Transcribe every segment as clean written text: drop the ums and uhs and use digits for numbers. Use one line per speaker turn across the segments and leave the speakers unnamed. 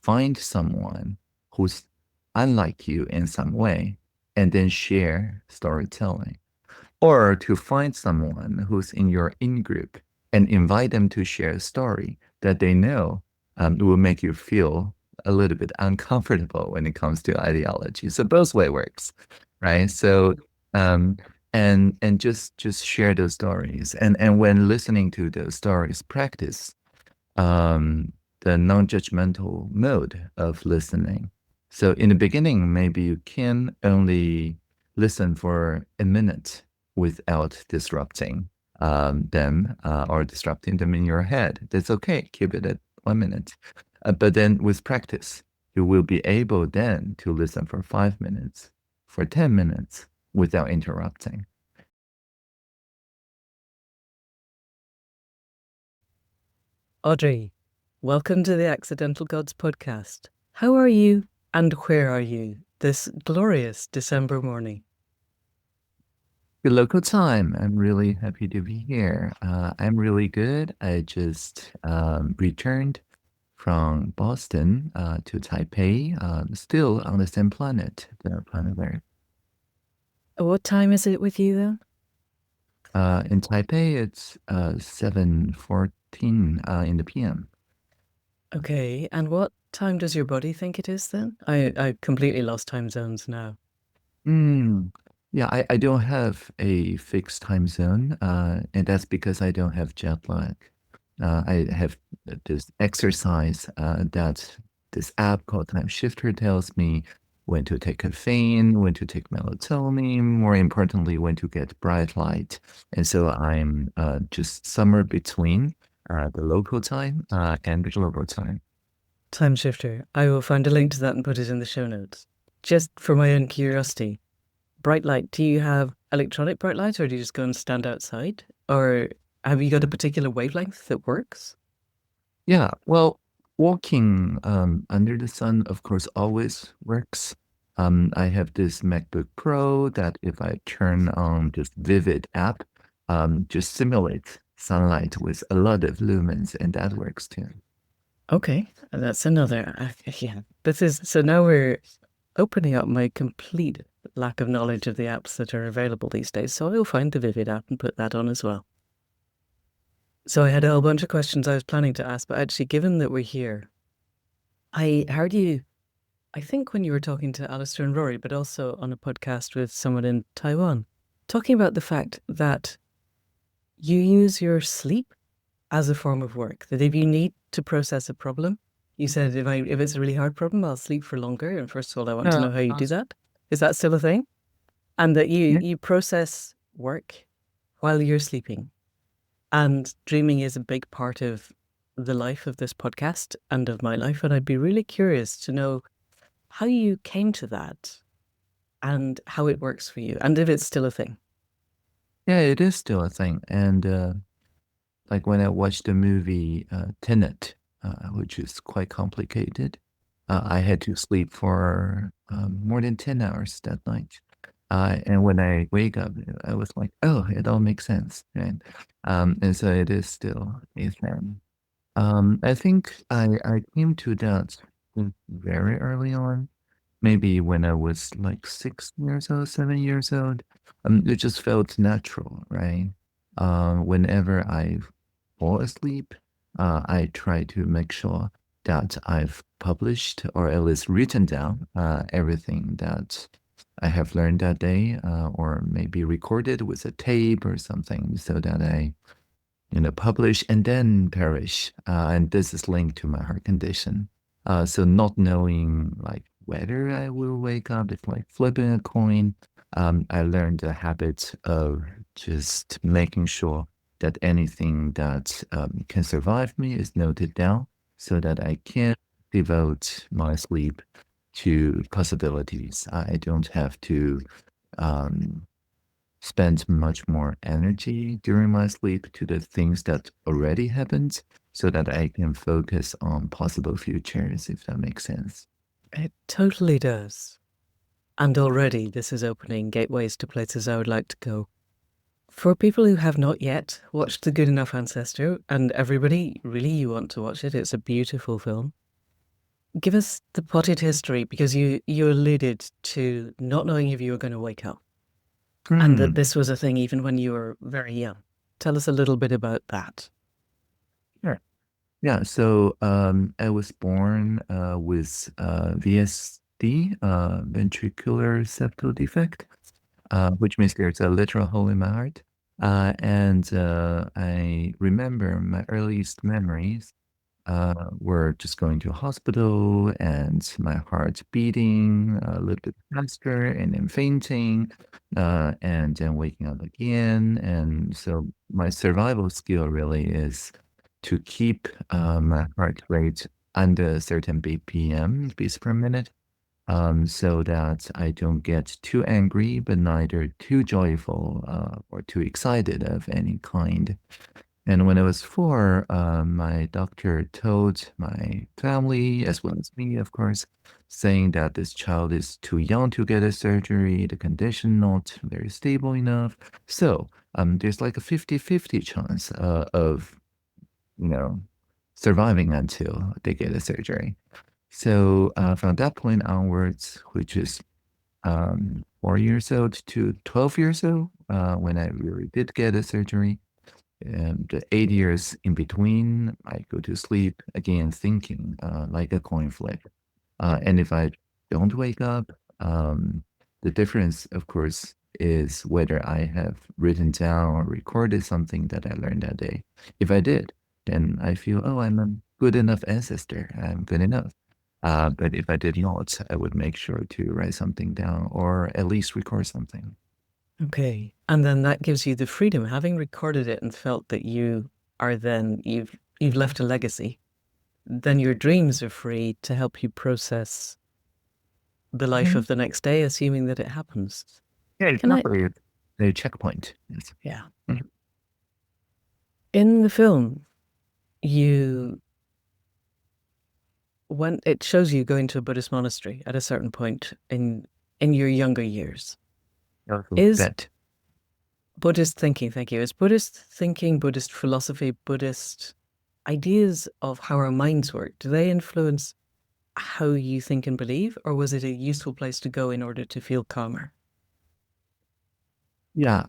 find someone who's unlike you in some way and then share storytelling, or to find someone who's in your in-group and invite them to share a story that they know will make you feel a little bit uncomfortable when it comes to ideology. So both way works, right? So um, and just share those stories, and when listening to those stories, practice the non-judgmental mode of listening. So in the beginning, maybe you can only listen for a minute without disrupting them or disrupting them in your head. That's okay. Keep it at 1 minute. But then with practice, you will be able then to listen for 5 minutes, for 10 minutes without interrupting.
Audrey, welcome to the Accidental Gods podcast. How are you and where are you this glorious December morning?
Good local time. I'm really happy to be here. I'm really good. I just returned from Boston to Taipei, still on the same planet, the planet Earth.
What time is it with you then?
In Taipei, it's 7:14 in the PM.
Okay, and what time does your body think it is then? I completely lost time zones now.
Yeah, I don't have a fixed time zone, and that's because I don't have jet lag. I have this exercise that this app called Time Shifter tells me when to take caffeine, when to take melatonin, more importantly, when to get bright light. And so I'm just somewhere between the local time and the global time.
Time shifter. I will find a link to that and put it in the show notes. Just for my own curiosity, bright light, do you have electronic bright light or do you just go and stand outside? Or have you got a particular wavelength that works?
Yeah, well, walking under the sun, of course, always works. I have this MacBook Pro that if I turn on this Vivid app, just simulates sunlight with a lot of lumens, and that works too.
Okay, that's another. Yeah, this is so now we're opening up my complete lack of knowledge of the apps that are available these days. So I'll find the Vivid app and put that on as well. So I had a whole bunch of questions I was planning to ask, but actually, given that we're here, I heard you, I think when you were talking to Alistair and Rory, but also on a podcast with someone in Taiwan, talking about the fact that you use your sleep as a form of work. That if you need to process a problem, you said if it's a really hard problem, I'll sleep for longer. And first of all, I want to know how you do that. Is that still a thing? And that you process work while you're sleeping. And dreaming is a big part of the life of this podcast and of my life. And I'd be really curious to know how you came to that and how it works for you and if it's still a thing.
Yeah, it is still a thing. And like when I watched the movie Tenet, which is quite complicated, I had to sleep for more than 10 hours that night. And when I wake up, I was like, oh, it all makes sense. Right? And so it is still a thing. I think I came to that very early on, maybe when I was like 6 years old, 7 years old. It just felt natural, right? Whenever I fall asleep, I try to make sure that I've published or at least written down everything that I have learned that day, or maybe recorded with a tape or something, so that I publish and then perish. And this is linked to my heart condition. So not knowing like whether I will wake up, it's like flipping a coin. I learned the habit of just making sure that anything that can survive me is noted down so that I can devote my sleep to possibilities. I don't have to um, spend much more energy during my sleep to the things that already happened so that I can focus on possible futures, if that makes sense.
It totally does. And already this is opening gateways to places I would like to go. For people who have not yet watched The Good Enough Ancestor, and everybody, really, you want to watch it, it's a beautiful film. Give us the potted history, because you alluded to not knowing if you were going to wake up, and that this was a thing even when you were very young. Tell us a little bit about that.
Sure. Yeah, so I was born with VSD, ventricular septal defect, which means there's a literal hole in my heart. And I remember my earliest memories were just going to a hospital and my heart beating a little bit faster and then fainting and then waking up again. And so my survival skill really is to keep my heart rate under a certain BPM, beats per minute, so that I don't get too angry, but neither too joyful or too excited of any kind. And when I was 4, my doctor told my family, as well as me, of course, saying that this child is too young to get a surgery, the condition not very stable enough. So there's like a 50-50 chance of, you know, surviving until they get a surgery. So from that point onwards, which is 4 years old to 12 years old, when I really did get a surgery, the 8 years in between, I go to sleep again thinking like a coin flip. And if I don't wake up, the difference, of course, is whether I have written down or recorded something that I learned that day. If I did, then I feel, oh, I'm a good enough ancestor. I'm good enough. But if I did not, I would make sure to write something down or at least record something.
Okay. And then that gives you the freedom, having recorded it and felt that you are then, you've left a legacy, then your dreams are free to help you process the life of the next day, assuming that it happens.
Yeah, it's
Can I?
not really a checkpoint. Yes.
Yeah.
Mhm.
In the film, you when it shows you going to a Buddhist monastery at a certain point in your younger years.
Also
Is
that.
Buddhist thinking, thank you, is Buddhist thinking, Buddhist philosophy, Buddhist ideas of how our minds work, do they influence how you think and believe, or was it a useful place to go in order to feel calmer?
Yeah,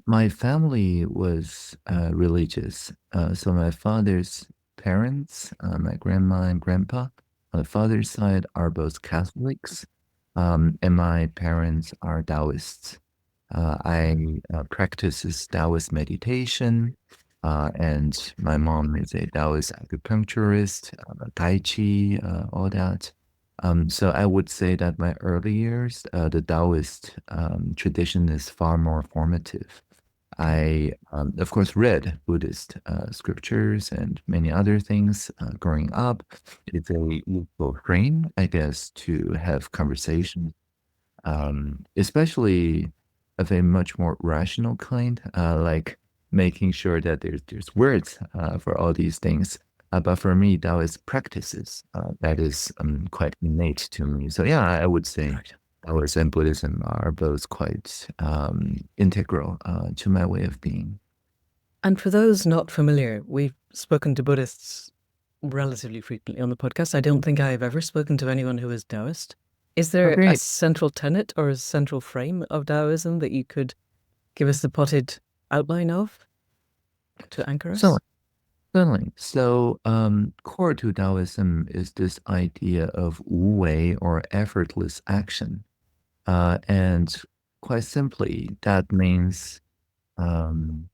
my family was religious. So my father's parents, my grandma and grandpa, on the father's side are both Catholics, and my parents are Taoists. I practice Taoist meditation, and my mom is a Taoist acupuncturist, Tai Chi, all that. So I would say that my early years, the Taoist tradition is far more formative.
Okay.
I, of course, read Buddhist scriptures and many other things growing up. It's a useful frame, I guess, to have conversations, especially of a much more rational kind, like making sure that there's words for all these things. But for me, Taoist practices that is quite innate to me. So yeah, I would say
Right.
Taoism and Buddhism are both quite integral to my way of being.
And for those not familiar, we've spoken to Buddhists relatively frequently on the podcast. I don't think I have ever spoken to anyone who is Taoist. Is
Oh,
there a
great.
central tenet or a central frame of Taoism that you could give us the potted outline of to anchor
So
us?
certainly. So, core to Taoism is this idea of wu wei or effortless action. And quite simply, that means um,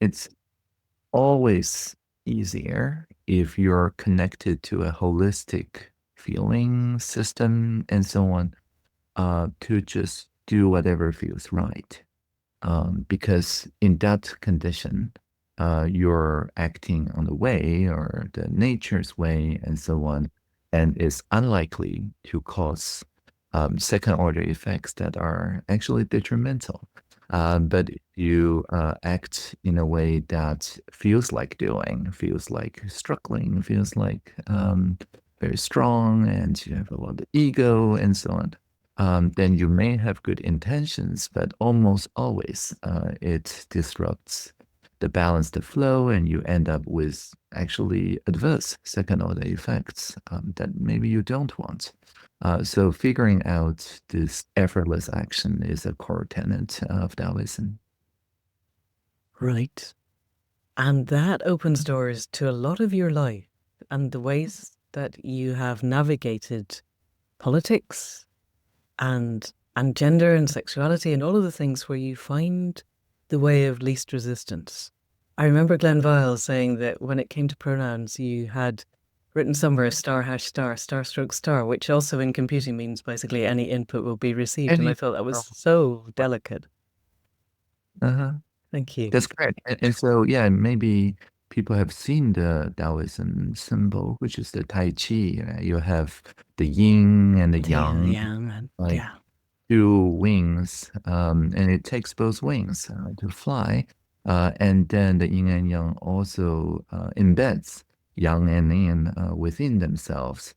it's always easier if you're connected to a holistic feeling system and so on, to just do whatever feels right. Because in that condition, you're acting on the way or the nature's way and so on, and it's unlikely to cause second order effects that are actually detrimental. But if you act in a way that feels like doing, feels like struggling, feels like very strong, and you have a lot of ego and so on, then you may have good intentions, but almost always it disrupts the balanced flow, and you end up with actually adverse second-order effects that maybe you don't want. So figuring out this effortless action is a core tenet of Taoism.
Right. And that opens doors to a lot of your life and the ways that you have navigated politics and gender and sexuality and all of the things where you find the way of least resistance. I remember Glenn Vile saying that when it came to pronouns, you had written somewhere star hash star, star stroke star, which also in computing means basically any input will be received. And I thought that was so delicate.
Uh-huh.
Thank you.
That's correct. And so, yeah, maybe people have seen the Taoism symbol, which is the Tai Chi. You have the yin and the yang, like
Yeah.
two wings, and it takes both wings to fly. And then the yin and yang also embeds yang and yin within themselves.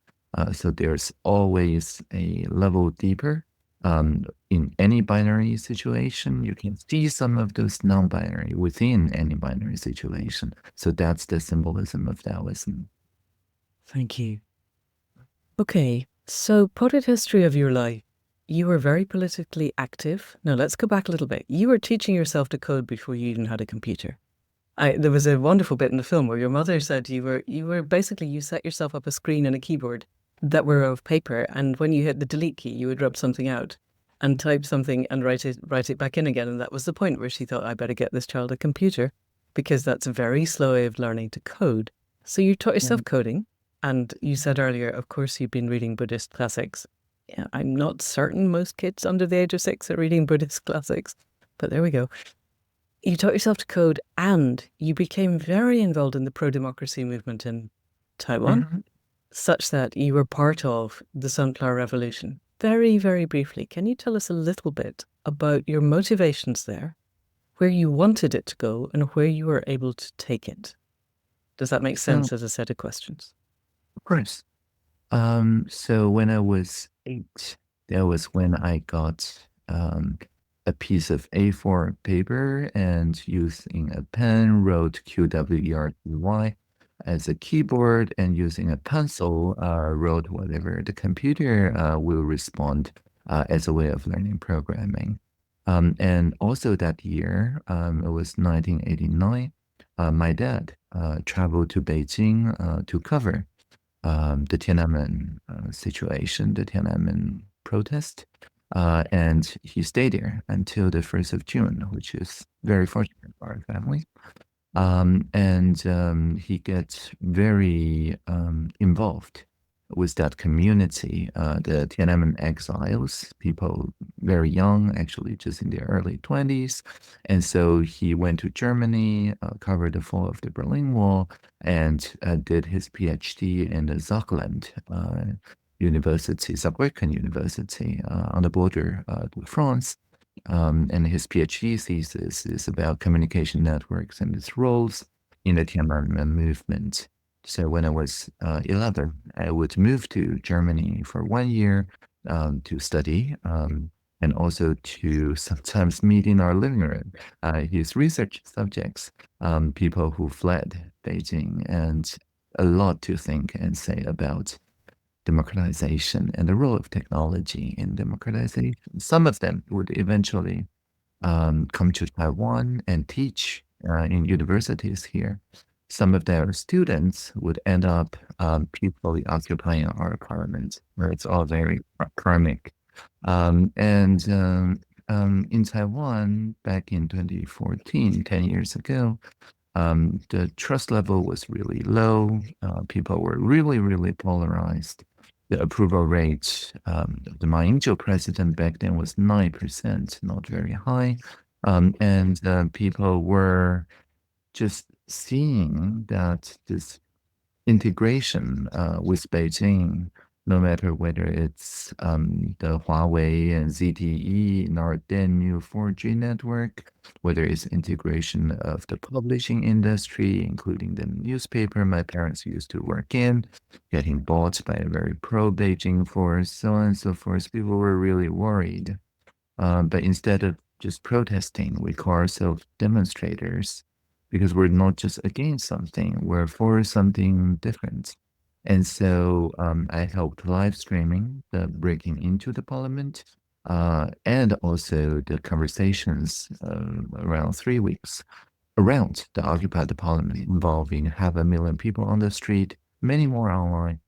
So there's always a level deeper. In any binary situation, you can see some of those non-binary within any binary situation. So that's the symbolism of Taoism.
Thank you. Okay, so potted history of your life. You were very politically active. No, let's go back a little bit. You were teaching yourself to code before you even had a computer. There was a wonderful bit in the film where your mother said you were basically, you set yourself up a screen and a keyboard that were of paper, and when you hit the delete key, you would rub something out and type something and write it back in again. And that was the point where she thought, I better get this child a computer because that's a very slow way of learning to code. So you taught yourself coding, and you said earlier, of course, you've been reading Buddhist classics. Yeah, I'm not certain most kids under the age of 6 are reading Buddhist classics, but there we go. You taught yourself to code, and you became very involved in the pro-democracy movement in Taiwan, such that you were part of the Sunflower Revolution. Very, very briefly, can you tell us a little bit about your motivations there, where you wanted it to go, and where you were able to take it? Does that make sense as a set of questions?
Of course. So when I was 8, that was when I got a piece of A4 paper and using a pen wrote QWERTY as a keyboard, and using a pencil wrote whatever the computer will respond as a way of learning programming. And also that year, it was 1989, my dad traveled to Beijing to cover the Tiananmen situation, the Tiananmen protest. And he stayed there until the 1st of June, which is very fortunate for our family. And he gets very involved with that community, the Tiananmen exiles, people very young, actually just in their early 20s. And so he went to Germany, covered the fall of the Berlin Wall, and did his PhD in the Saarland University, Saarbrücken University, on the border with France. And his PhD thesis is about communication networks and its roles in the Tiananmen movement. So when I was 11, I would move to Germany for 1 year to study, and also to sometimes meet in our living room his research subjects, people who fled Beijing, and a lot to think and say about democratization and the role of technology in democratization. Some of them would eventually come to Taiwan and teach in universities here. Some of their students would end up peacefully occupying our apartments, where it's all very karmic. In Taiwan, back in 2014, 10 years ago, the trust level was really low. People were really, really polarized. The approval rate of the Ma Ying-jeou president back then was 9%, not very high. And people were just seeing that this integration with Beijing, no matter whether it's the Huawei and ZTE in our then new 4G network, whether it's integration of the publishing industry, including the newspaper my parents used to work in, getting bought by a very pro-Beijing force, so on and so forth. People were really worried. But instead of just protesting, we call ourselves demonstrators. because we're not just against something, we're for something different. And so I helped live streaming the breaking into the parliament and also the conversations around 3 weeks around the occupied parliament involving 500,000 people on the street, many more online,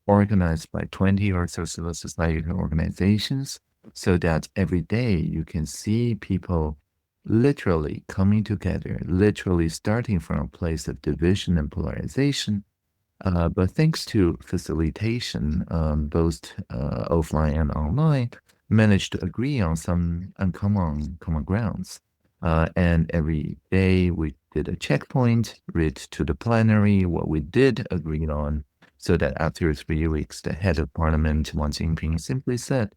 organized by 20 or so civil society organizations, so that every day you can see people literally coming together, literally starting from a place of division and polarization. But thanks to facilitation, both offline and online, managed to agree on some uncommon common grounds. And every day we did a checkpoint, read to the plenary what we did agree on, so that after 3 weeks, the head of parliament, Wang Jinping, simply said,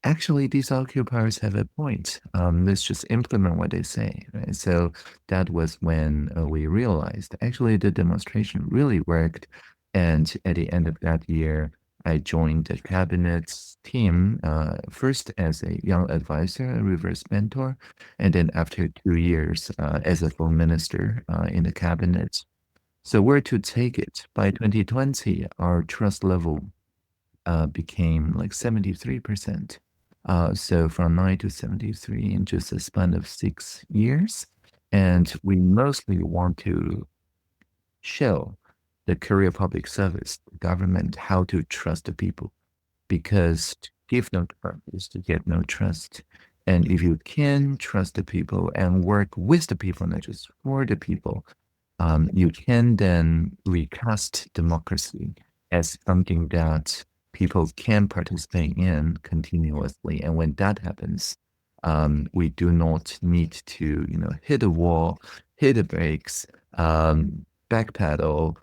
actually, these occupiers have a point. Let's just implement what they say, right? So that was when we realized actually the demonstration really worked. And at the end of that year, I joined the cabinet team, first as a young advisor, a reverse mentor, and then after 2 years as a full minister in the cabinet. So where to take it? By 2020, our trust level became like 73%. So from 9 to 73 in just a span of 6 years. And we mostly want to show the career public service, the government, how to trust the people. Because to give no trust is to get no trust. And if you can trust the people and work with the people, not just for the people, you can then recast democracy as something that people can participate in continuously. And when that happens, we do not need to, hit a wall, hit the brakes, backpedal,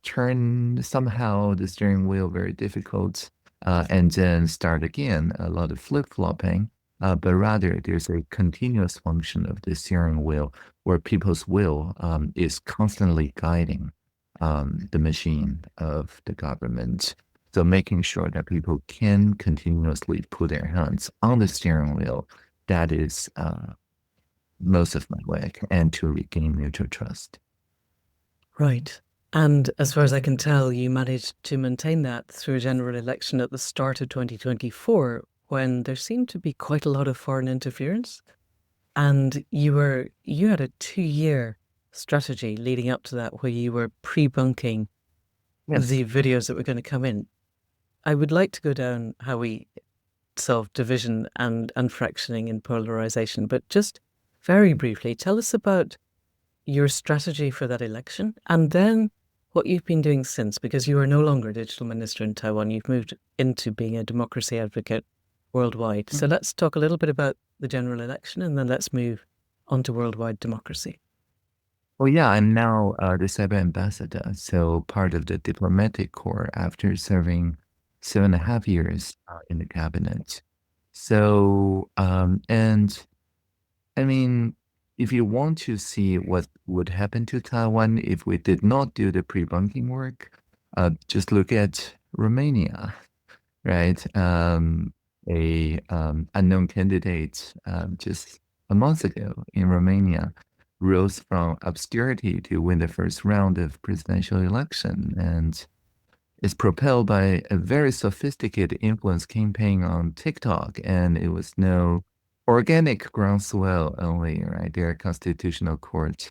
turn somehow the steering wheel very difficult, and then start again, a lot of flip-flopping. But rather, there's a continuous function of the steering wheel where people's will is constantly guiding the machine of the government. So making sure that people can continuously put their hands on the steering wheel, that is most of my work, and to regain mutual trust.
Right. And as far as I can tell, you managed to maintain that through a general election at the start of 2024, when there seemed to be quite a lot of foreign interference. And you had a 2-year strategy leading up to that where you were pre-bunking the videos that were going to come in. I would like to go down how we solve division and fractioning and polarization, but just very briefly, tell us about your strategy for that election and then what you've been doing since, because you are no longer digital minister in Taiwan. You've moved into being a democracy advocate worldwide. So let's talk a little bit about the general election and then let's move on to worldwide democracy.
Well, yeah, I'm now the cyber ambassador, so part of the diplomatic corps after serving 7.5 years in the cabinet. So, and I mean, if you want to see what would happen to Taiwan if we did not do the pre-bunking work, just look at Romania, right? A unknown candidate just a month ago in Romania rose from obscurity to win the first round of presidential election and is propelled by a very sophisticated influence campaign on TikTok. And it was no organic groundswell only, right? Their constitutional court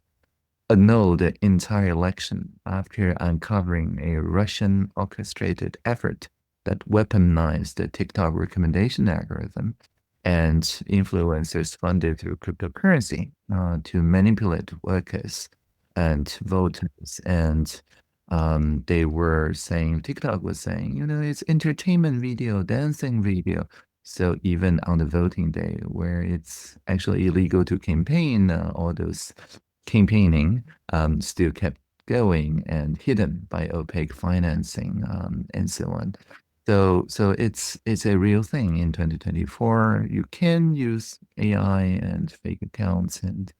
annulled the entire election after uncovering a Russian orchestrated effort that weaponized the TikTok recommendation algorithm and influencers funded through cryptocurrency to manipulate workers and voters. And they were saying, TikTok was saying, it's entertainment video, dancing video. So even on the voting day, where it's actually illegal to campaign, all those campaigning still kept going and hidden by opaque financing and so on. So it's a real thing in 2024. You can use AI and fake accounts and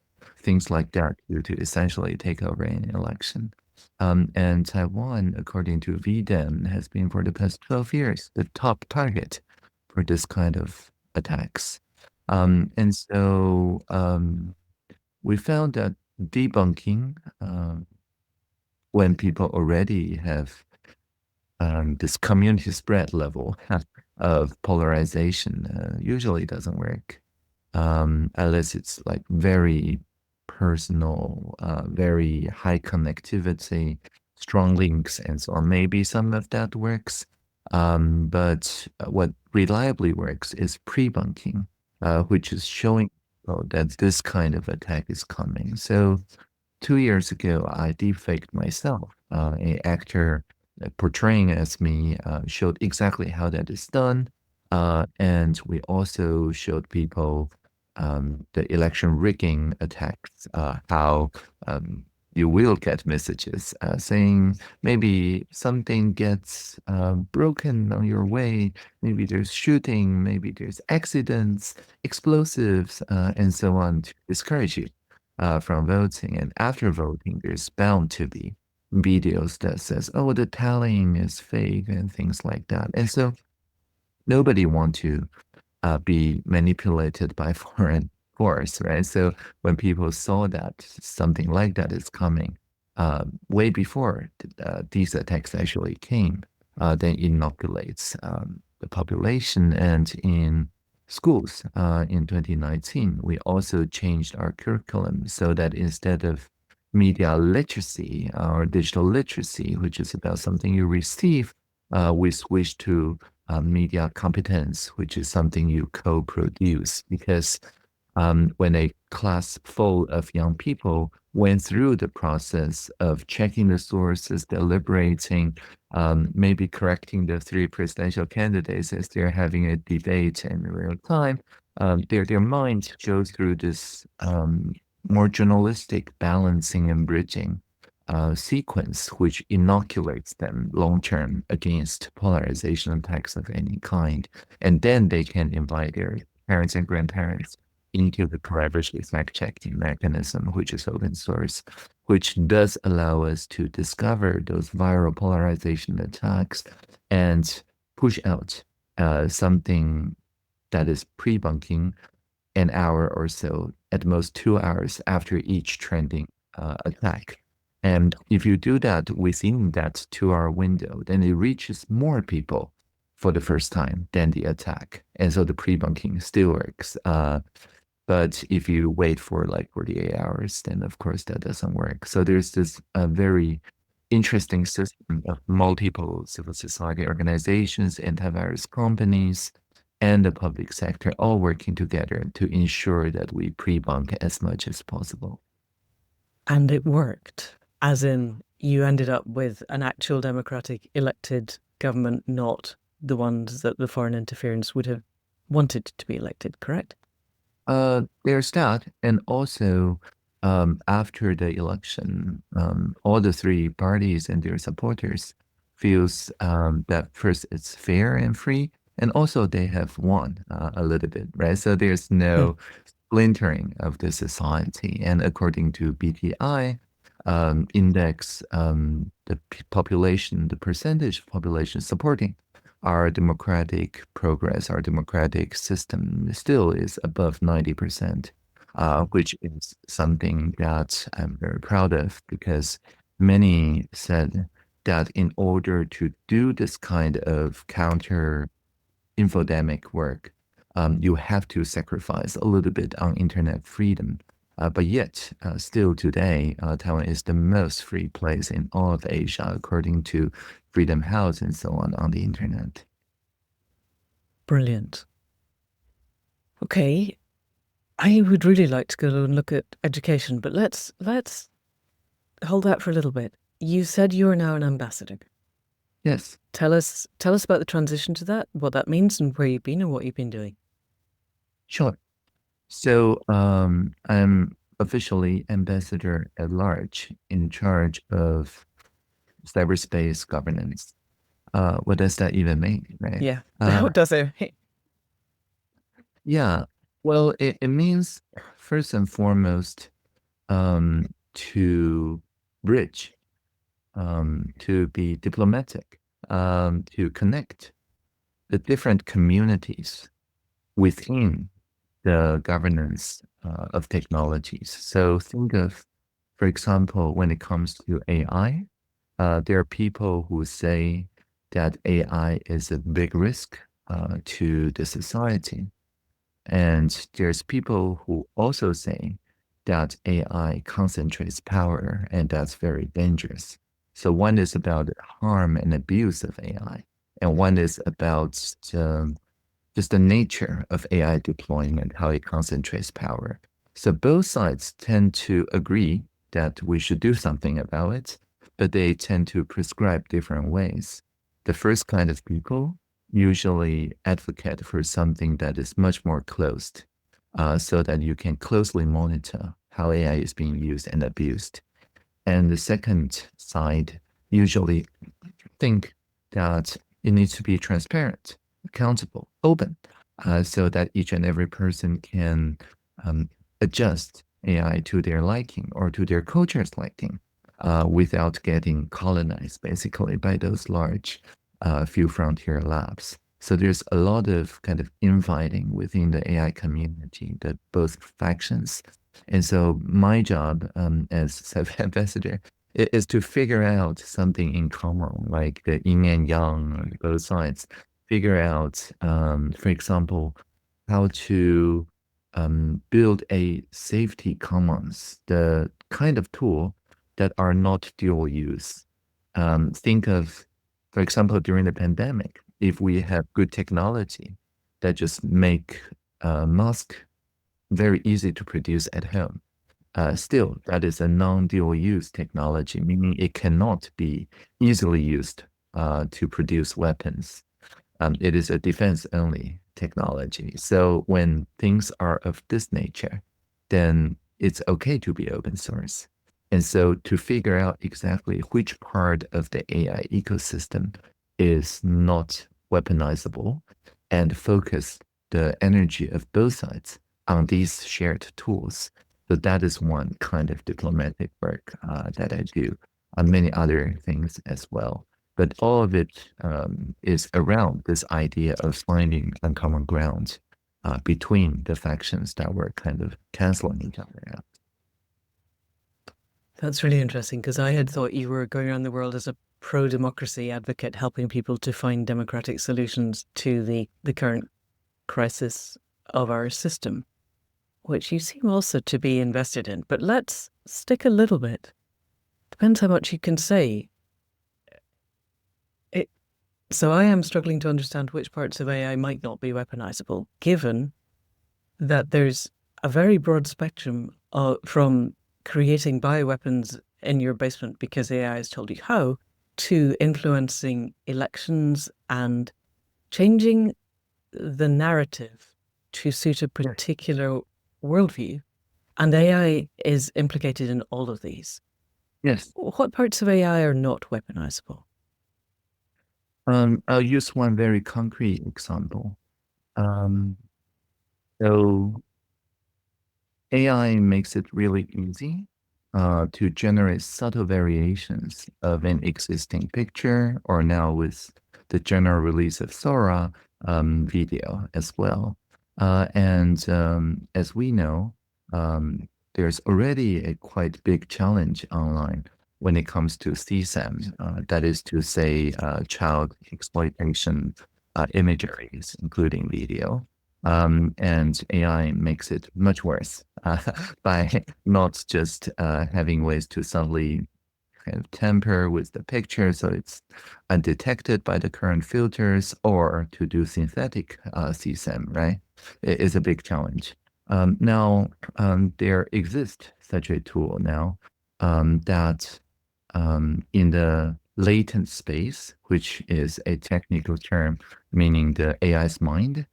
things like that to essentially take over an election. And Taiwan, according to VDEM, has been for the past 12 years the top target for this kind of attacks. And so we found that debunking, when people already have this community spread level of polarization, usually doesn't work, unless it's like very personal, very high connectivity, strong links, and so on. Maybe some of that works, but what reliably works is pre-bunking, which is showing people that this kind of attack is coming. So 2 years ago, I deepfaked myself. An actor portraying as me showed exactly how that is done. And we also showed people the election rigging attacks, how you will get messages saying maybe something gets broken on your way, maybe there's shooting, maybe there's accidents, explosives, and so on to discourage you from voting. And after voting, there's bound to be videos that says, "Oh, the tallying is fake," and things like that. And so nobody want to be manipulated by foreign force, right? So when people saw that something like that is coming, way before these attacks actually came, then inoculates the population. And in schools in 2019, we also changed our curriculum so that instead of media literacy or digital literacy, which is about something you receive, we switched to media competence, which is something you co-produce. Because when a class full of young people went through the process of checking the sources, deliberating, maybe correcting the three presidential candidates as they're having a debate in real time, their mind goes through this more journalistic balancing and bridging sequence, which inoculates them long term against polarization attacks of any kind. And then they can invite their parents and grandparents into the privacy fact checking mechanism, which is open source, which does allow us to discover those viral polarization attacks and push out something that is pre-bunking an hour or so, at most 2 hours after each trending attack. And if you do that within that 2 hour window, then it reaches more people for the first time than the attack. And so the pre-bunking still works. But if you wait for like 48 hours, then of course that doesn't work. So there's this very interesting system of multiple civil society organizations, antivirus companies, and the public sector all working together to ensure that we pre-bunk as much as possible.
And it worked, as in you ended up with an actual democratic elected government, not the ones that the foreign interference would have wanted to be elected, correct?
There's that. And also, after the election, all the three parties and their supporters feels that first it's fair and free, and also they have won a little bit, right? So there's no splintering of the society. And according to BTI index, the population, the percentage of population supporting our democratic progress, our democratic system still is above 90%, which is something that I'm very proud of, because many said that in order to do this kind of counter infodemic work, you have to sacrifice a little bit on internet freedom. But yet, still today, Taiwan is the most free place in all of Asia, according to Freedom House and so on the internet.
Brilliant. Okay, I would really like to go and look at education, but let's hold that for a little bit. You said you are now an ambassador.
Yes.
Tell us about the transition to that, what that means, and where you've been and what you've been doing.
Sure. So I'm officially ambassador at large in charge of cyberspace governance. What does that even mean, right?
Yeah, what does it?
Yeah. Well, it means first and foremost to bridge, to be diplomatic, to connect the different communities within the governance of technologies. So think of For example, when it comes to AI, there are people who say that AI is a big risk to the society. And there's people who also say that AI concentrates power and that's very dangerous. So one is about harm and abuse of AI, and one is about just the nature of AI deployment, how it concentrates power. So both sides tend to agree that we should do something about it, but they tend to prescribe different ways. The first kind of people usually advocate for something that is much more closed, so that you can closely monitor how AI is being used and abused. And the second side usually think that it needs to be transparent, accountable, open, so that each and every person can adjust AI to their liking or to their culture's liking, without getting colonized basically by those large few frontier labs. So there's a lot of kind of infighting within the AI community, that both factions. And so my job as Cyber Ambassador is to figure out something in common, like the yin and yang on both sides. Figure out, for example, how to build a safety commons, the kind of tool that are not dual use. Think of, for example, during the pandemic, if we have good technology that just make mask very easy to produce at home, still, that is a non-dual use technology, meaning it cannot be easily used to produce weapons. It is a defense-only technology. So when things are of this nature, then it's okay to be open source. And so to figure out exactly which part of the AI ecosystem is not weaponizable and focus the energy of both sides on these shared tools. So that is one kind of diplomatic work that I do, and many other things as well. But all of it is around this idea of finding uncommon ground between the factions that were kind of canceling each other out.
That's really interesting, because I had thought you were going around the world as a pro-democracy advocate, helping people to find democratic solutions to the current crisis of our system, which you seem also to be invested in. But let's stick a little bit. Depends how much you can say. So I am struggling to understand which parts of AI might not be weaponizable, given that there's a very broad spectrum from creating bioweapons in your basement because AI has told you how, to influencing elections and changing the narrative to suit a particular worldview. And AI is implicated in all of these.
Yes.
What parts of AI are not weaponizable?
I'll use one very concrete example. So AI makes it really easy to generate subtle variations of an existing picture, or now with the general release of Sora, video as well. And as we know, there's already a quite big challenge online when it comes to CSAM, that is to say, child exploitation imageries, including video. And AI makes it much worse by not just having ways to subtly kind of tamper with the picture so it's undetected by the current filters, or to do synthetic CSAM, right? It is a big challenge. Now, there exists such a tool now that in the latent space, which is a technical term meaning the AI's mind,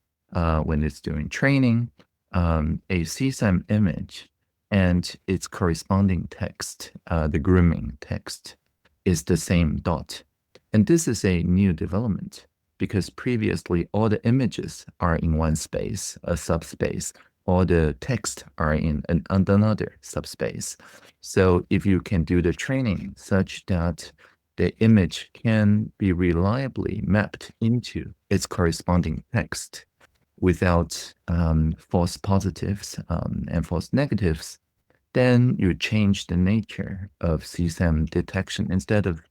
when it's doing training, a CSAM image and its corresponding text, the grooming text, is the same dot. And this is a new development because previously all the images are in one space, a subspace. All the text are in another subspace. So if you can do the training such that the image can be reliably mapped into its corresponding text without false positives and false negatives, then you change the nature of CSAM detection. Instead of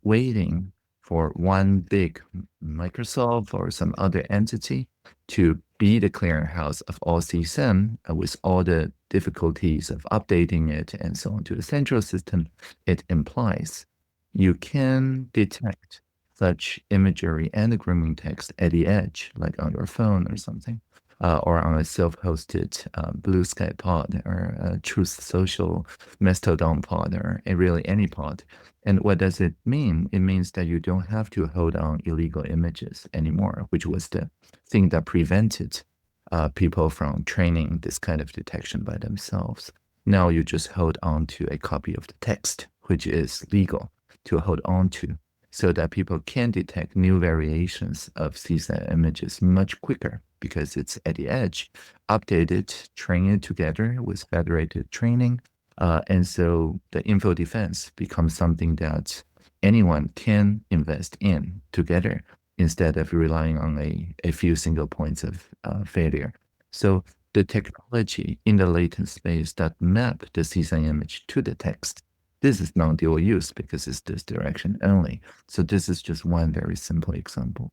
waiting for one big Microsoft or some other entity to be the clearinghouse of all CSAM with all the difficulties of updating it and so on to the central system, it implies you can detect such imagery and grooming text at the edge, like on your phone or something, or on a self-hosted Blue Sky pod or a Truth Social Mastodon pod or really any pod. And what does it mean? It means that you don't have to hold on illegal images anymore, which was the thing that prevented people from training this kind of detection by themselves. Now you just hold on to a copy of the text, which is legal to hold on to, so that people can detect new variations of CSAM images much quicker because it's at the edge, updated, train it together with federated training. And so the info defense becomes something that anyone can invest in together instead of relying on a few single points of failure. So the technology in the latent space that map the CSAM image to the text, this is non-dual use because it's this direction only. So this is just one very simple example.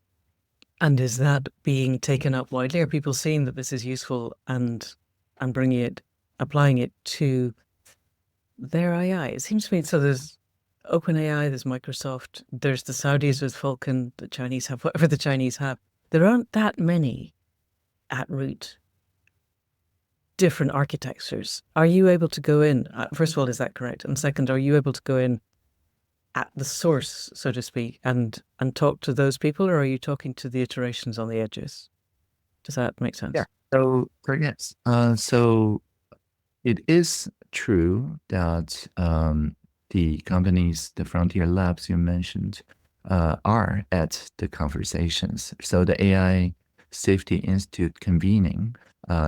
And is that being taken up widely? Are people seeing that this is useful and bringing it, applying it to their AI? It seems to me, so there's OpenAI, there's Microsoft, there's the Saudis with Falcon, the Chinese have whatever the Chinese have. There aren't that many at root different architectures. Are you able to go in? First of all, is that correct? And second, are you able to go in at the source, so to speak, and talk to those people, or are you talking to the iterations on the edges? Does that make sense?
Yeah. So yes. So it is true that the companies, the frontier labs you mentioned, are at the conversations. So the AI Safety Institute convening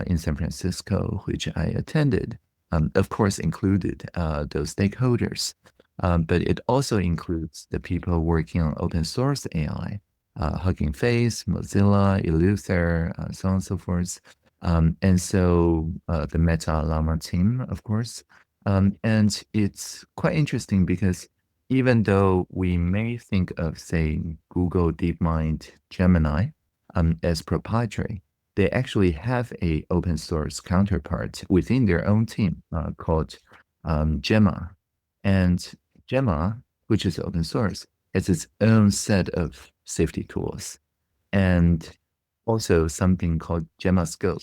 in San Francisco, which I attended, of course, included those stakeholders. But it also includes the people working on open source AI, Hugging Face, Mozilla, Eleuther, so on and so forth. And so the Meta Llama team, of course. And it's quite interesting because even though we may think of, say, Google DeepMind Gemini as proprietary, they actually have a open source counterpart within their own team called Gemma. And Gemma, which is open source, has its own set of safety tools. And also something called Gemma Scope,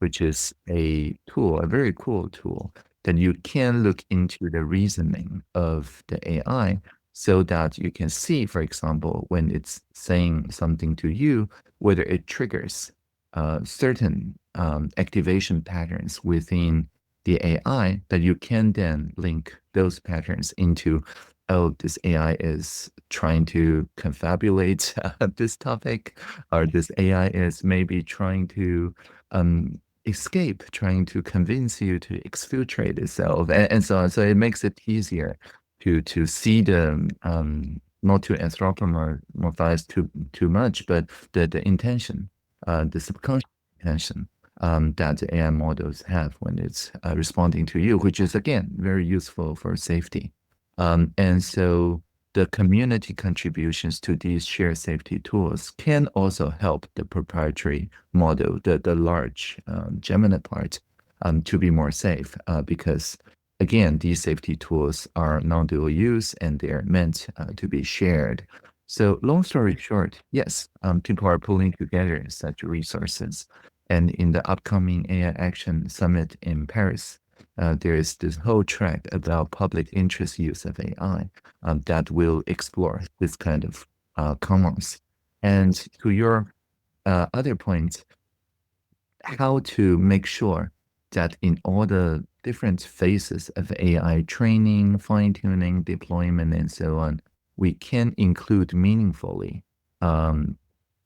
which is a tool, a very cool tool that you can look into the reasoning of the AI so that you can see, for example, when it's saying something to you, whether it triggers certain activation patterns within the AI that you can then link those patterns into, oh, this AI is trying to confabulate this topic, or this AI is maybe trying to escape, trying to convince you to exfiltrate itself, and so on. So it makes it easier to see the not to anthropomorphize too much, but the intention, the subconscious intention that the AI models have when it's responding to you, which is again very useful for safety. And so the community contributions to these shared safety tools can also help the proprietary model, the large Gemini part, to be more safe because, again, these safety tools are non-dual use and they're meant to be shared. So long story short, yes, people are pulling together such resources. And in the upcoming AI Action Summit in Paris, there is this whole track about public interest use of AI that will explore this kind of commons. And to your other point, how to make sure that in all the different phases of AI training, fine-tuning, deployment, and so on, we can include meaningfully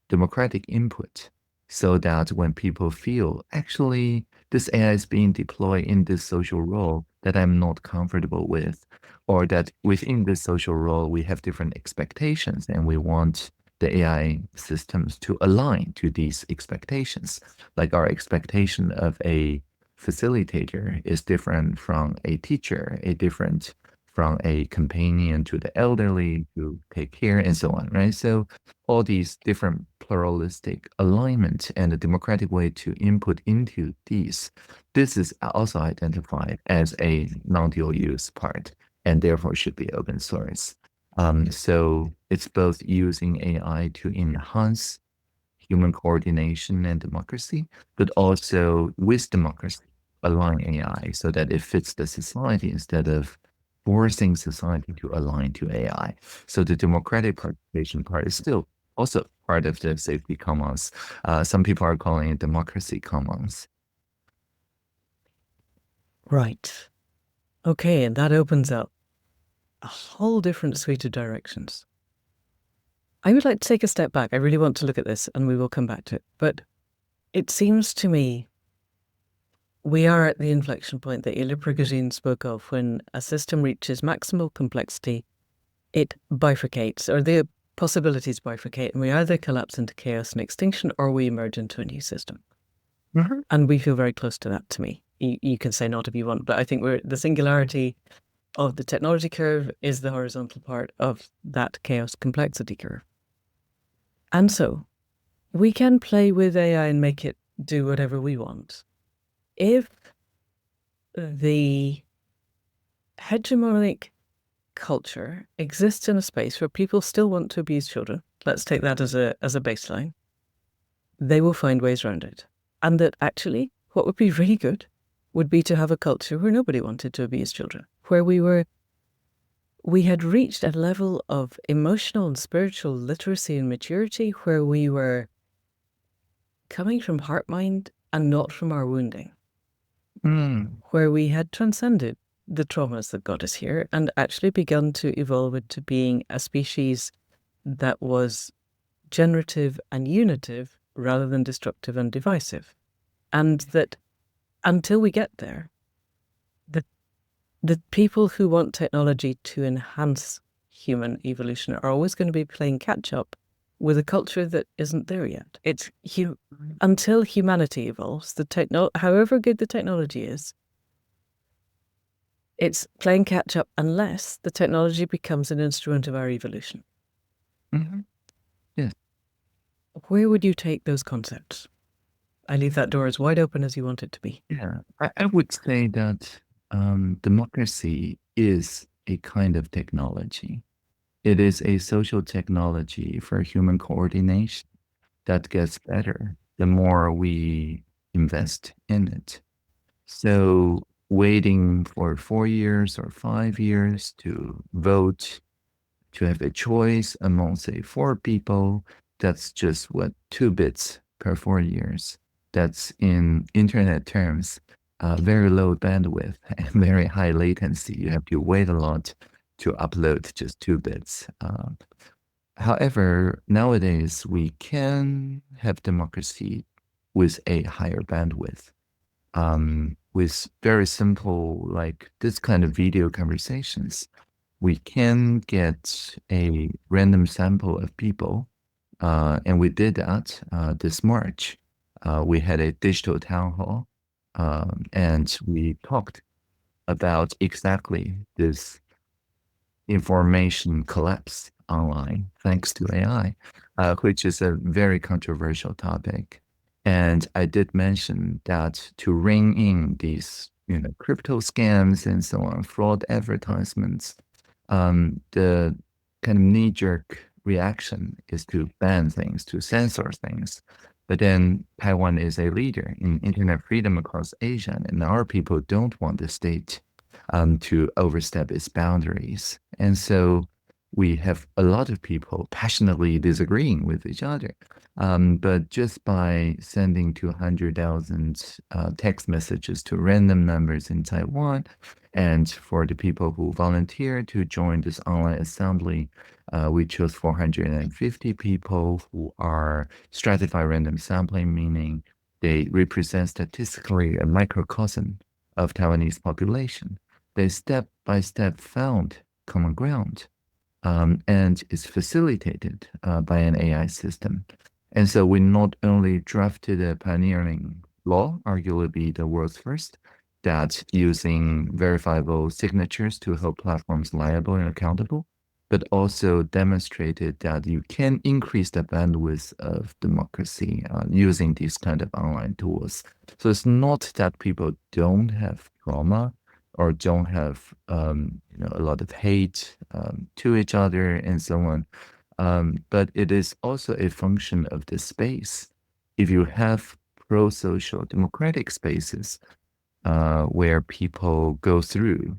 democratic input so that when people feel, actually, this AI is being deployed in this social role that I'm not comfortable with, or that within this social role, we have different expectations and we want the AI systems to align to these expectations, like our expectation of a facilitator is different from a teacher, a different from a companion to the elderly to take care and so on, right? So all these different pluralistic alignment and a democratic way to input into these, this is also identified as a non-dual use part and therefore should be open source. So it's both using AI to enhance human coordination and democracy, but also with democracy, align AI so that it fits the society instead of forcing society to align to AI. So the democratic participation part is still also part of the safety commons. Some people are calling it democracy commons.
Right. Okay, and that opens up a whole different suite of directions. I would like to take a step back. I really want to look at this, and we will come back to it. But it seems to me we are at the inflection point that Ilya Prigozhin spoke of. When a system reaches maximal complexity, it bifurcates, or the possibilities bifurcate, and we either collapse into chaos and extinction, or we emerge into a new system.
Mm-hmm.
And we feel very close to that, to me. You can say not if you want, but I think the singularity of the technology curve is the horizontal part of that chaos complexity curve. And so we can play with AI and make it do whatever we want. If the hegemonic culture exists in a space where people still want to abuse children, let's take that as a baseline, they will find ways around it. And that actually, what would be really good would be to have a culture where nobody wanted to abuse children, where we had reached a level of emotional and spiritual literacy and maturity where we were coming from heart mind and not from our wounding, where we had transcended the traumas that got us here and actually begun to evolve into being a species that was generative and unitive rather than destructive and divisive. And that until we get there, the people who want technology to enhance human evolution are always going to be playing catch up with a culture that isn't there yet. It's until humanity evolves, however good the technology is, it's playing catch up unless the technology becomes an instrument of our evolution.
Mm-hmm. Yes.
Where would you take those concepts? I leave that door as wide open as you want it to be.
Yeah, I would say that democracy is a kind of technology. It is a social technology for human coordination that gets better the more we invest in it. So waiting for 4 years or 5 years to vote, to have a choice among, say, 4 people, that's just what, 2 bits per 4 years. That's in internet terms, very low bandwidth and very high latency. You have to wait a lot to upload just 2 bits. However, nowadays we can have democracy with a higher bandwidth, with very simple, like this kind of video conversations. We can get a random sample of people, and we did that this March. We had a digital town hall, and we talked about exactly this information collapse online thanks to AI, which is a very controversial topic. And I did mention that to ring in these, crypto scams and so on, fraud advertisements, the kind of knee-jerk reaction is to ban things, to censor things. But then Taiwan is a leader in internet freedom across Asia, and our people don't want the state to overstep its boundaries. And so we have a lot of people passionately disagreeing with each other. But just by sending 200,000 text messages to random numbers in Taiwan, and for the people who volunteered to join this online assembly, we chose 450 people who are stratified random sampling, meaning they represent statistically a microcosm of Taiwanese population. They step by step found common ground, and is facilitated by an AI system. And so we not only drafted a pioneering law, arguably the world's first, that using verifiable signatures to hold platforms liable and accountable, but also demonstrated that you can increase the bandwidth of democracy using these kind of online tools. So it's not that people don't have trauma or don't have a lot of hate to each other and so on. But it is also a function of the space. If you have pro-social democratic spaces where people go through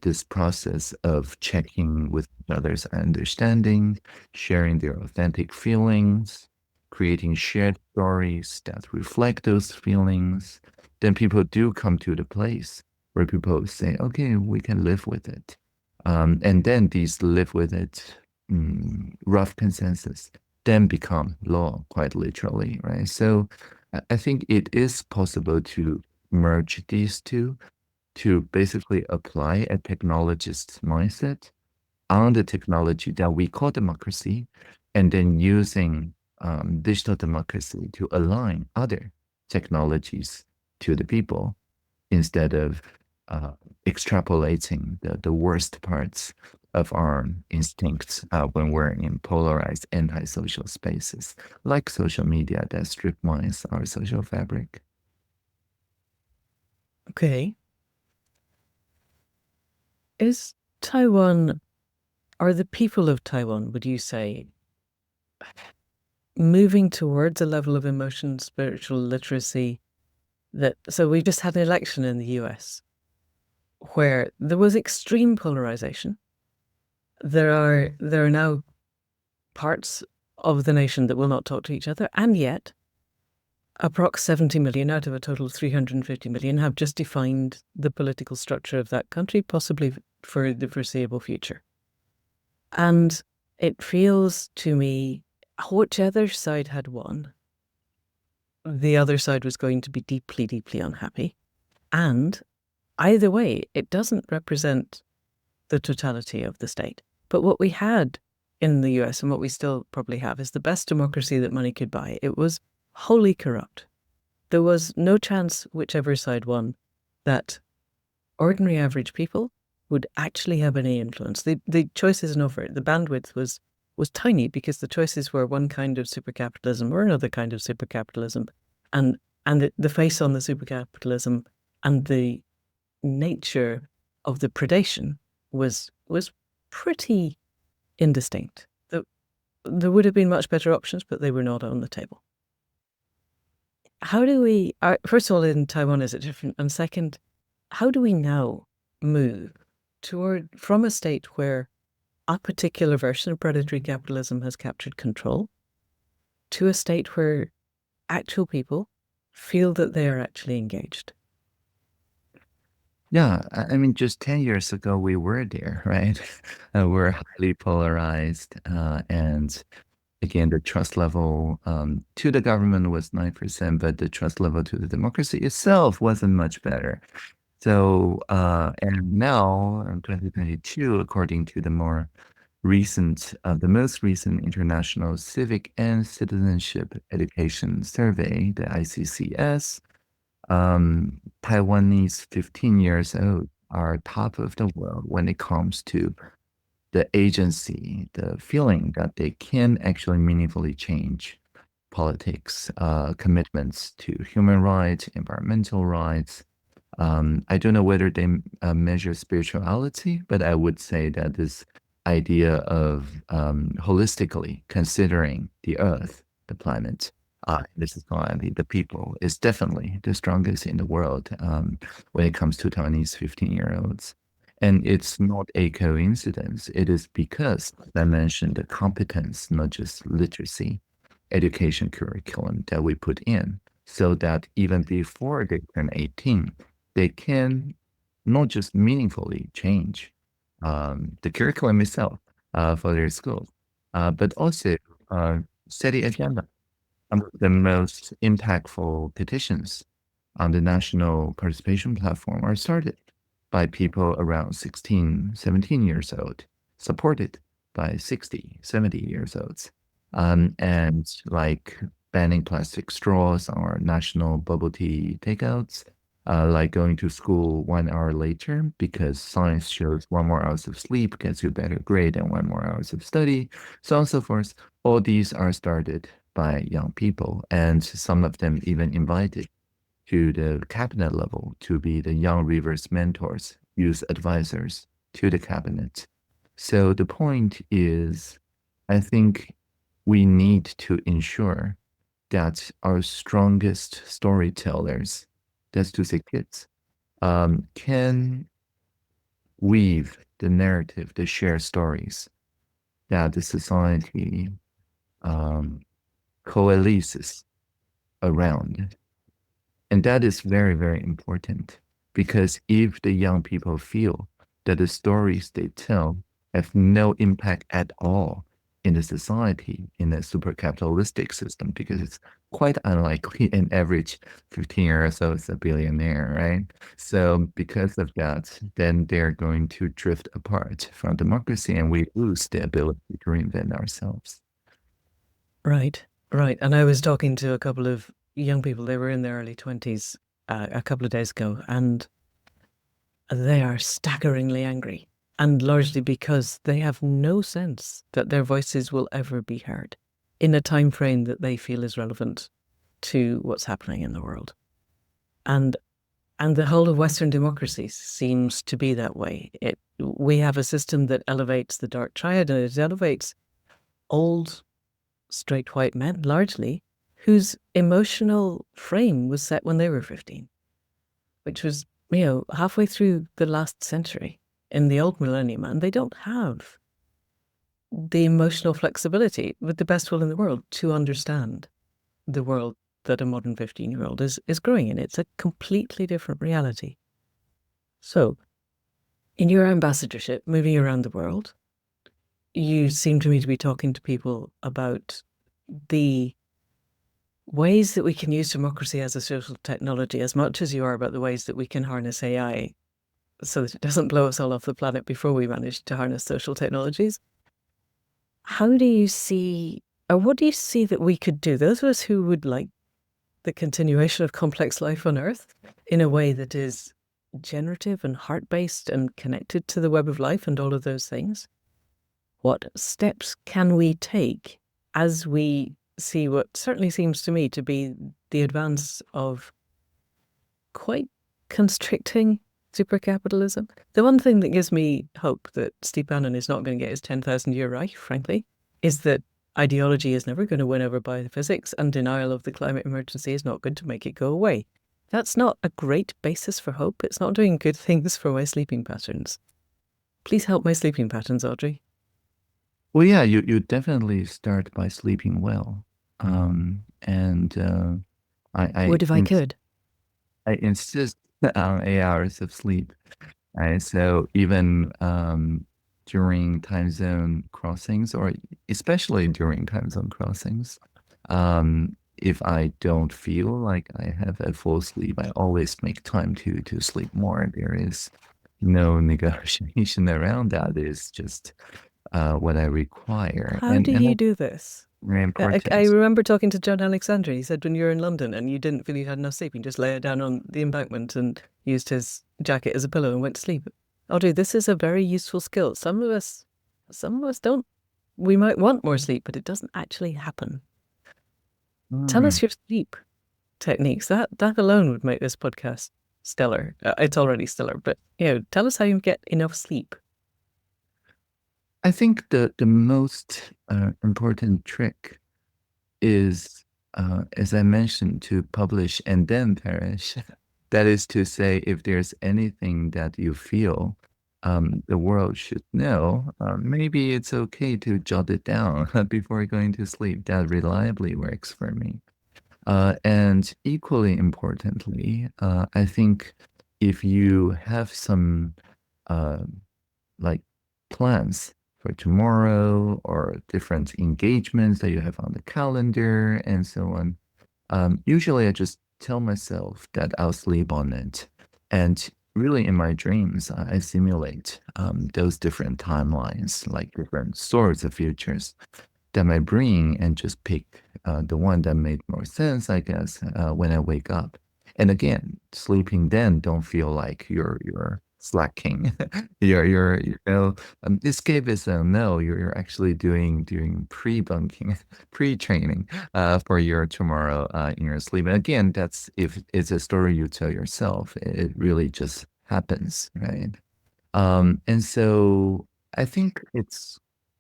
this process of checking with each other's understanding, sharing their authentic feelings, creating shared stories that reflect those feelings, then people do come to the place where people say, okay, we can live with it. And then these live with it rough consensus then become law, quite literally, right? So I think it is possible to merge these two to basically apply a technologist's mindset on the technology that we call democracy, and then using digital democracy to align other technologies to the people instead of extrapolating the worst parts of our instincts when we're in polarized antisocial spaces, like social media that strip mines our social fabric.
Okay. Is Taiwan, are the people of Taiwan, would you say, moving towards a level of emotion, spiritual literacy so we just had an election in the US where there was extreme polarization. There are now parts of the nation that will not talk to each other, and yet approx 70 million out of a total of 350 million have just defined the political structure of that country, possibly for the foreseeable future. And it feels to me, whichever side had won, the other side was going to be deeply, deeply unhappy. And either way, it doesn't represent the totality of the state. But what we had in the US and what we still probably have is the best democracy that money could buy. It was wholly corrupt. There was no chance, whichever side won, that ordinary average people would actually have any influence. The choice isn't over. The bandwidth was tiny because the choices were one kind of supercapitalism or another kind of supercapitalism. And the face on the supercapitalism and the nature of the predation was pretty indistinct. There would have been much better options, but they were not on the table. How do we, first of all, in Taiwan, is it different? And second, how do we now move from a state where a particular version of predatory capitalism has captured control to a state where actual people feel that they are actually engaged?
Yeah, I mean, just 10 years ago, we were there, right? We're highly polarized. And again, the trust level to the government was 9%, but the trust level to the democracy itself wasn't much better. So, and now in 2022, according to the most recent International Civic and Citizenship Education Survey, the ICCS, Taiwanese 15 years old are top of the world when it comes to the agency, the feeling that they can actually meaningfully change politics, commitments to human rights, environmental rights. I don't know whether they measure spirituality, but I would say that this idea of holistically considering the earth, the planet, this is the people, is definitely the strongest in the world when it comes to Taiwanese 15-year-olds. And it's not a coincidence. It is because I mentioned the competence, not just literacy, education curriculum that we put in, so that even before they turn 18, they can not just meaningfully change the curriculum itself for their schools, but also set the agenda. The most impactful petitions on the national participation platform are started by people around 16, 17 years old, supported by 60, 70 years olds. And like banning plastic straws or national bubble tea takeouts, like going to school 1 hour later because science shows 1 more hours of sleep gets you a better grade and 1 more hours of study, so on and so forth. All these are started by young people, and some of them even invited to the cabinet level to be the young reverse mentors, youth advisors to the cabinet. So the point is, I think we need to ensure that our strongest storytellers, that's to say kids, can weave the narrative, the shared stories that the society coalesces around. And that is very, very important because if the young people feel that the stories they tell have no impact at all in the society, in a super capitalistic system, because it's quite unlikely an average 15-year or so is a billionaire, right? So because of that, then they're going to drift apart from democracy and we lose the ability to reinvent ourselves.
Right, right. And I was talking to a couple of young people, they were in their early 20s a couple of days ago, and they are staggeringly angry. And largely because they have no sense that their voices will ever be heard in a time frame that they feel is relevant to what's happening in the world. And the whole of Western democracy seems to be that way. We have a system that elevates the dark triad, and it elevates old, straight white men, largely, whose emotional frame was set when they were 15, which was, halfway through the last century in the old millennium, and they don't have the emotional flexibility, with the best will in the world, to understand the world that a modern 15-year-old is growing in. It's a completely different reality. So, in your ambassadorship, moving around the world, you seem to me to be talking to people about the ways that we can use democracy as a social technology as much as you are about the ways that we can harness AI so that it doesn't blow us all off the planet before we manage to harness social technologies. How do you see, or what do you see that we could do? Those of us who would like the continuation of complex life on Earth in a way that is generative and heart-based and connected to the web of life and all of those things, what steps can we take as we see what certainly seems to me to be the advance of quite constricting supercapitalism? The one thing that gives me hope that Steve Bannon is not going to get his 10,000-year Reich, frankly, is that ideology is never going to win over biophysics, and denial of the climate emergency is not going to make it go away. That's not a great basis for hope. It's not doing good things for my sleeping patterns. Please help my sleeping patterns, Audrey.
Well, yeah, you definitely start by sleeping well. I
Would if I could.
I insist on 8 hours of sleep. Right? So even during time zone crossings, or especially during time zone crossings, if I don't feel like I have a full sleep, I always make time to sleep more. There is no negotiation around that. It's just what I require.
How do
And
you
that's
do this?
very
I
important.
remember talking to John Alexander. He said when you were in London and you didn't feel you had enough sleep, you just lay it down on the embankment and used his jacket as a pillow and went to sleep. Audrey, this is a very useful skill. Some of us don't. We might want more sleep, but it doesn't actually happen. Tell us your sleep techniques. That alone would make this podcast stellar. It's already stellar, but tell us how you get enough sleep.
I think the most important trick is, as I mentioned, to publish and then perish. That is to say, if there's anything that you feel the world should know, maybe it's okay to jot it down before going to sleep. That reliably works for me. And equally importantly, I think if you have some like plans for tomorrow or different engagements that you have on the calendar and so on, usually I just tell myself that I'll sleep on it. And really in my dreams, I simulate those different timelines, like different sorts of futures. that my brain and just pick the one that made more sense, I guess, when I wake up. And again, sleeping then don't feel like you're slacking. Escapism. No, you're actually doing pre-bunking, pre-training for your tomorrow in your sleep. And again, that's if it's a story you tell yourself. It really just happens, right? And so I think it's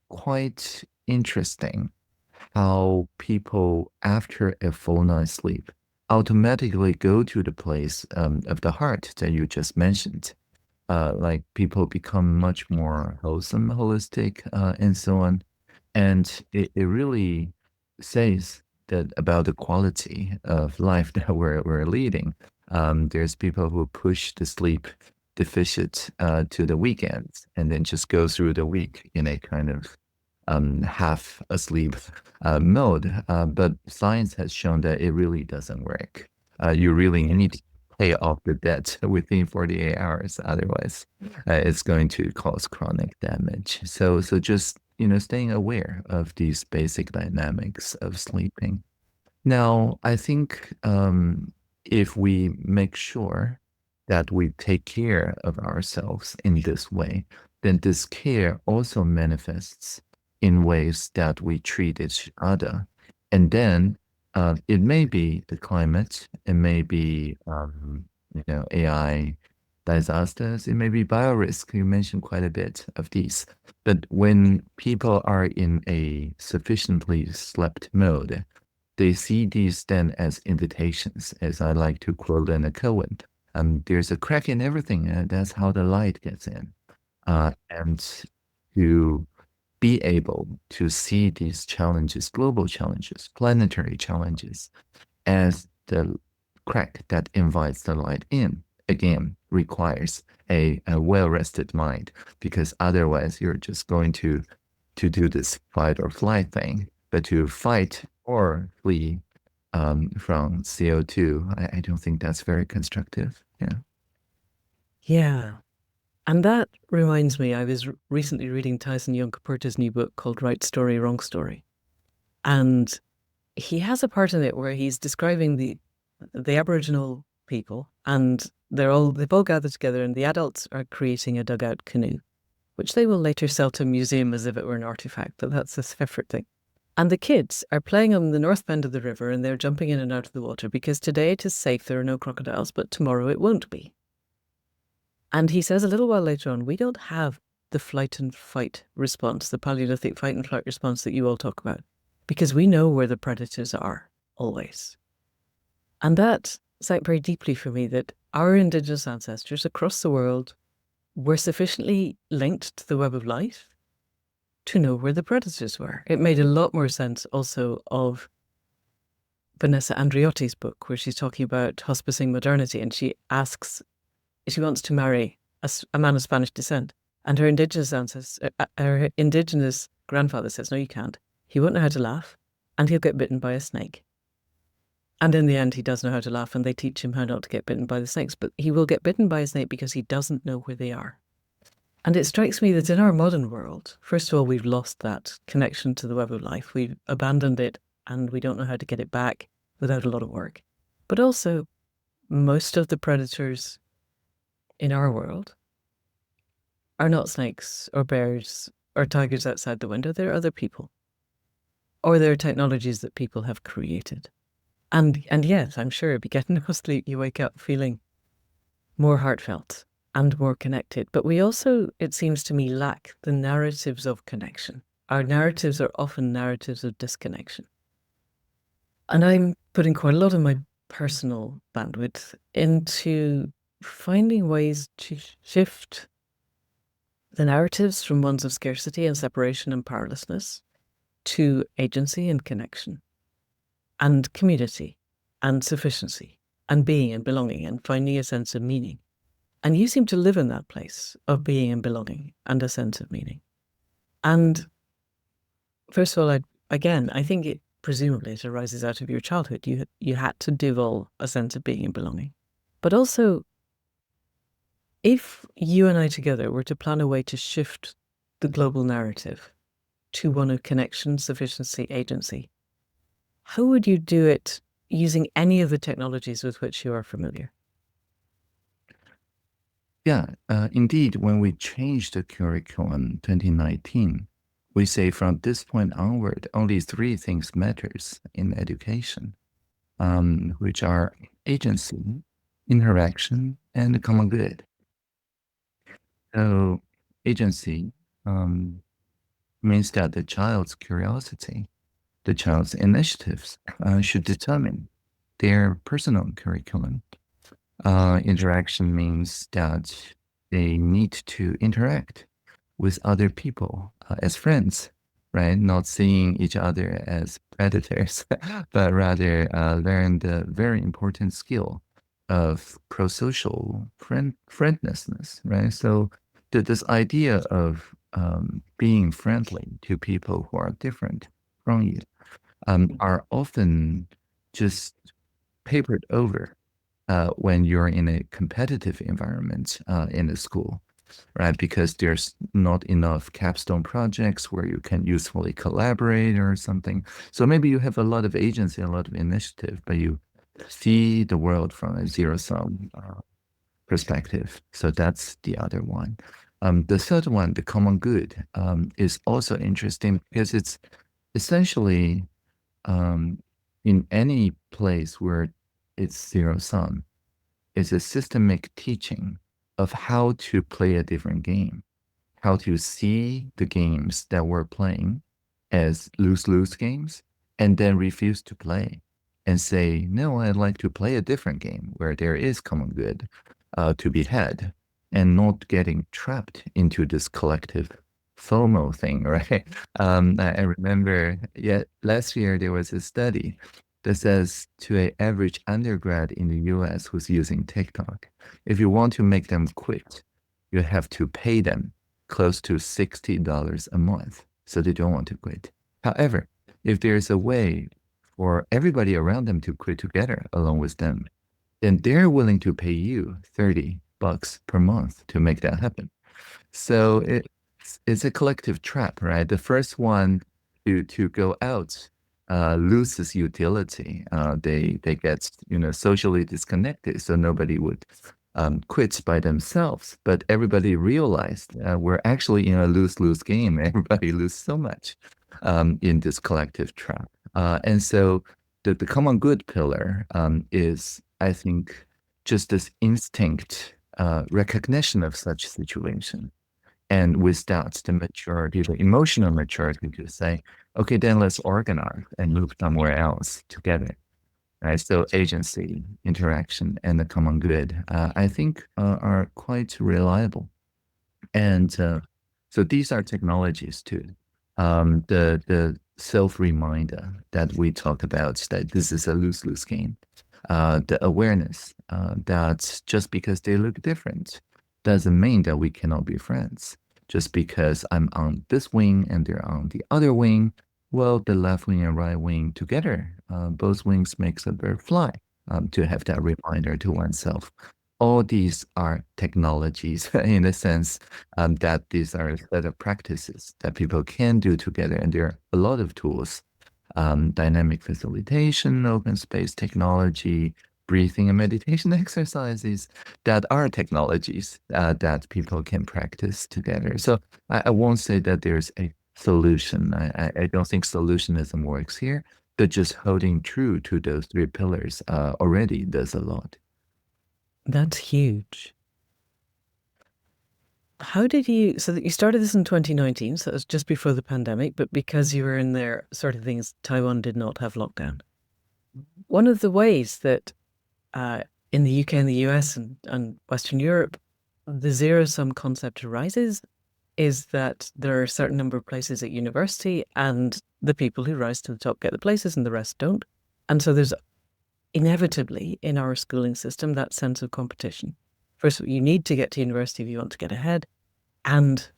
quite interesting how people, after a full night's sleep, automatically go to the place of the heart that you just mentioned. Like people become much more wholesome, holistic, and so on. And it really says that about the quality of life that we're leading. There's people who push the sleep deficit to the weekends and then just go through the week in a kind of half asleep mode. But science has shown that it really doesn't work. You really need to pay off the debt within 48 hours. Otherwise, it's going to cause chronic damage. So just, staying aware of these basic dynamics of sleeping. Now, I think if we make sure that we take care of ourselves in this way, then this care also manifests in ways that we treat each other. And then it may be the climate, it may be AI disasters, it may be biorisk. You mentioned quite a bit of these. But when people are in a sufficiently slept mode, they see these then as invitations, as I like to quote Leonard Cohen. There's a crack in everything, and that's how the light gets in. And to be able to see these challenges, global challenges, planetary challenges, as the crack that invites the light in, again, requires a well-rested mind, because otherwise you're just going to do this fight or flight thing. But to fight or flee from CO2, I don't think that's very constructive. Yeah.
Yeah. And that reminds me, I was recently reading Tyson Yunkaporta's new book called Right Story, Wrong Story. And he has a part in it where he's describing the Aboriginal people, and they've all gathered together, and the adults are creating a dugout canoe, which they will later sell to a museum as if it were an artifact, but that's a separate thing. And the kids are playing on the north bend of the river, and they're jumping in and out of the water because today it is safe, there are no crocodiles, but tomorrow it won't be. And he says a little while later on, we don't have the flight and fight response, the Paleolithic fight and flight response that you all talk about, because we know where the predators are, always. And that sank very deeply for me, that our Indigenous ancestors across the world were sufficiently linked to the web of life to know where the predators were. It made a lot more sense also of Vanessa Andriotti's book, where she's talking about hospicing modernity, and she wants to marry a man of Spanish descent, and her Indigenous grandfather says, no, you can't. He won't know how to laugh, and he'll get bitten by a snake. And in the end, he does know how to laugh, and they teach him how not to get bitten by the snakes. But he will get bitten by a snake because he doesn't know where they are. And it strikes me that in our modern world, first of all, we've lost that connection to the web of life. We've abandoned it, and we don't know how to get it back without a lot of work. But also, most of the predators in our world are not snakes or bears or tigers outside the window. They're other people. Or they're technologies that people have created. And yes, I'm sure if you get no sleep, you wake up feeling more heartfelt and more connected. But we also, it seems to me, lack the narratives of connection. Our narratives are often narratives of disconnection. And I'm putting quite a lot of my personal bandwidth into finding ways to shift the narratives from ones of scarcity and separation and powerlessness to agency and connection and community and sufficiency and being and belonging and finding a sense of meaning. And you seem to live in that place of being and belonging and a sense of meaning. And first of all, I think presumably it arises out of your childhood. You had to devolve a sense of being and belonging. But also, if you and I together were to plan a way to shift the global narrative to one of connection, sufficiency, agency. How would you do it using any of the technologies with which you are familiar?
Yeah, indeed, when we changed the curriculum 2019, we say from this point onward, only three things matters in education, which are agency, interaction, and the common good. So agency means that the child's curiosity, the child's initiatives should determine their personal curriculum. Interaction means that they need to interact with other people as friends, right? Not seeing each other as predators, but rather learn the very important skill of pro-social friendlessness, right? So this idea of being friendly to people who are different from you are often just papered over when you're in a competitive environment in a school, right? Because there's not enough capstone projects where you can usefully collaborate or something. So maybe you have a lot of agency, a lot of initiative, but you see the world from a zero-sum perspective. So that's the other one. The third one, the common good, is also interesting because it's essentially in any place where it's zero sum, it's a systemic teaching of how to play a different game, how to see the games that we're playing as lose-lose games, and then refuse to play and say, no, I'd like to play a different game where there is common good to be had, and not getting trapped into this collective FOMO thing, right? I remember, yeah, last year there was a study that says to an average undergrad in the US who's using TikTok, if you want to make them quit, you have to pay them close to $60 a month. So they don't want to quit. However, if there's a way for everybody around them to quit together along with them, then they're willing to pay you $30 per month to make that happen. So it's a collective trap, right? The first one to go out loses utility. They get socially disconnected, so nobody would quit by themselves. But everybody realized we're actually in a lose-lose game. Everybody loses so much in this collective trap. And so the common good pillar is, I think, just this instinct recognition of such situation. And with that, the maturity, the emotional maturity to say, okay, then let's organize and move somewhere else together. Right? So agency, interaction, and the common good, I think are quite reliable. And so these are technologies too. The self-reminder that we talk about, that this is a lose-lose game. The awareness that just because they look different doesn't mean that we cannot be friends. Just because I'm on this wing and they're on the other wing, well, the left wing and right wing together, both wings makes a bird fly, to have that reminder to oneself. All these are technologies in a sense that these are a set of practices that people can do together. And there are a lot of tools, dynamic facilitation, open space technology, breathing and meditation exercises that are technologies that people can practice together. So I won't say that there's a solution. I don't think solutionism works here, but just holding true to those three pillars already does a lot.
That's huge. How did you, so that you started this in 2019, so it was just before the pandemic, but because you were in there sort of things, Taiwan did not have lockdown. One of the ways that in the UK and the US and Western Europe, the zero-sum concept arises is that there are a certain number of places at university and the people who rise to the top get the places and the rest don't. And so there's inevitably in our schooling system that sense of competition. First of all, you need to get to university if you want to get ahead, and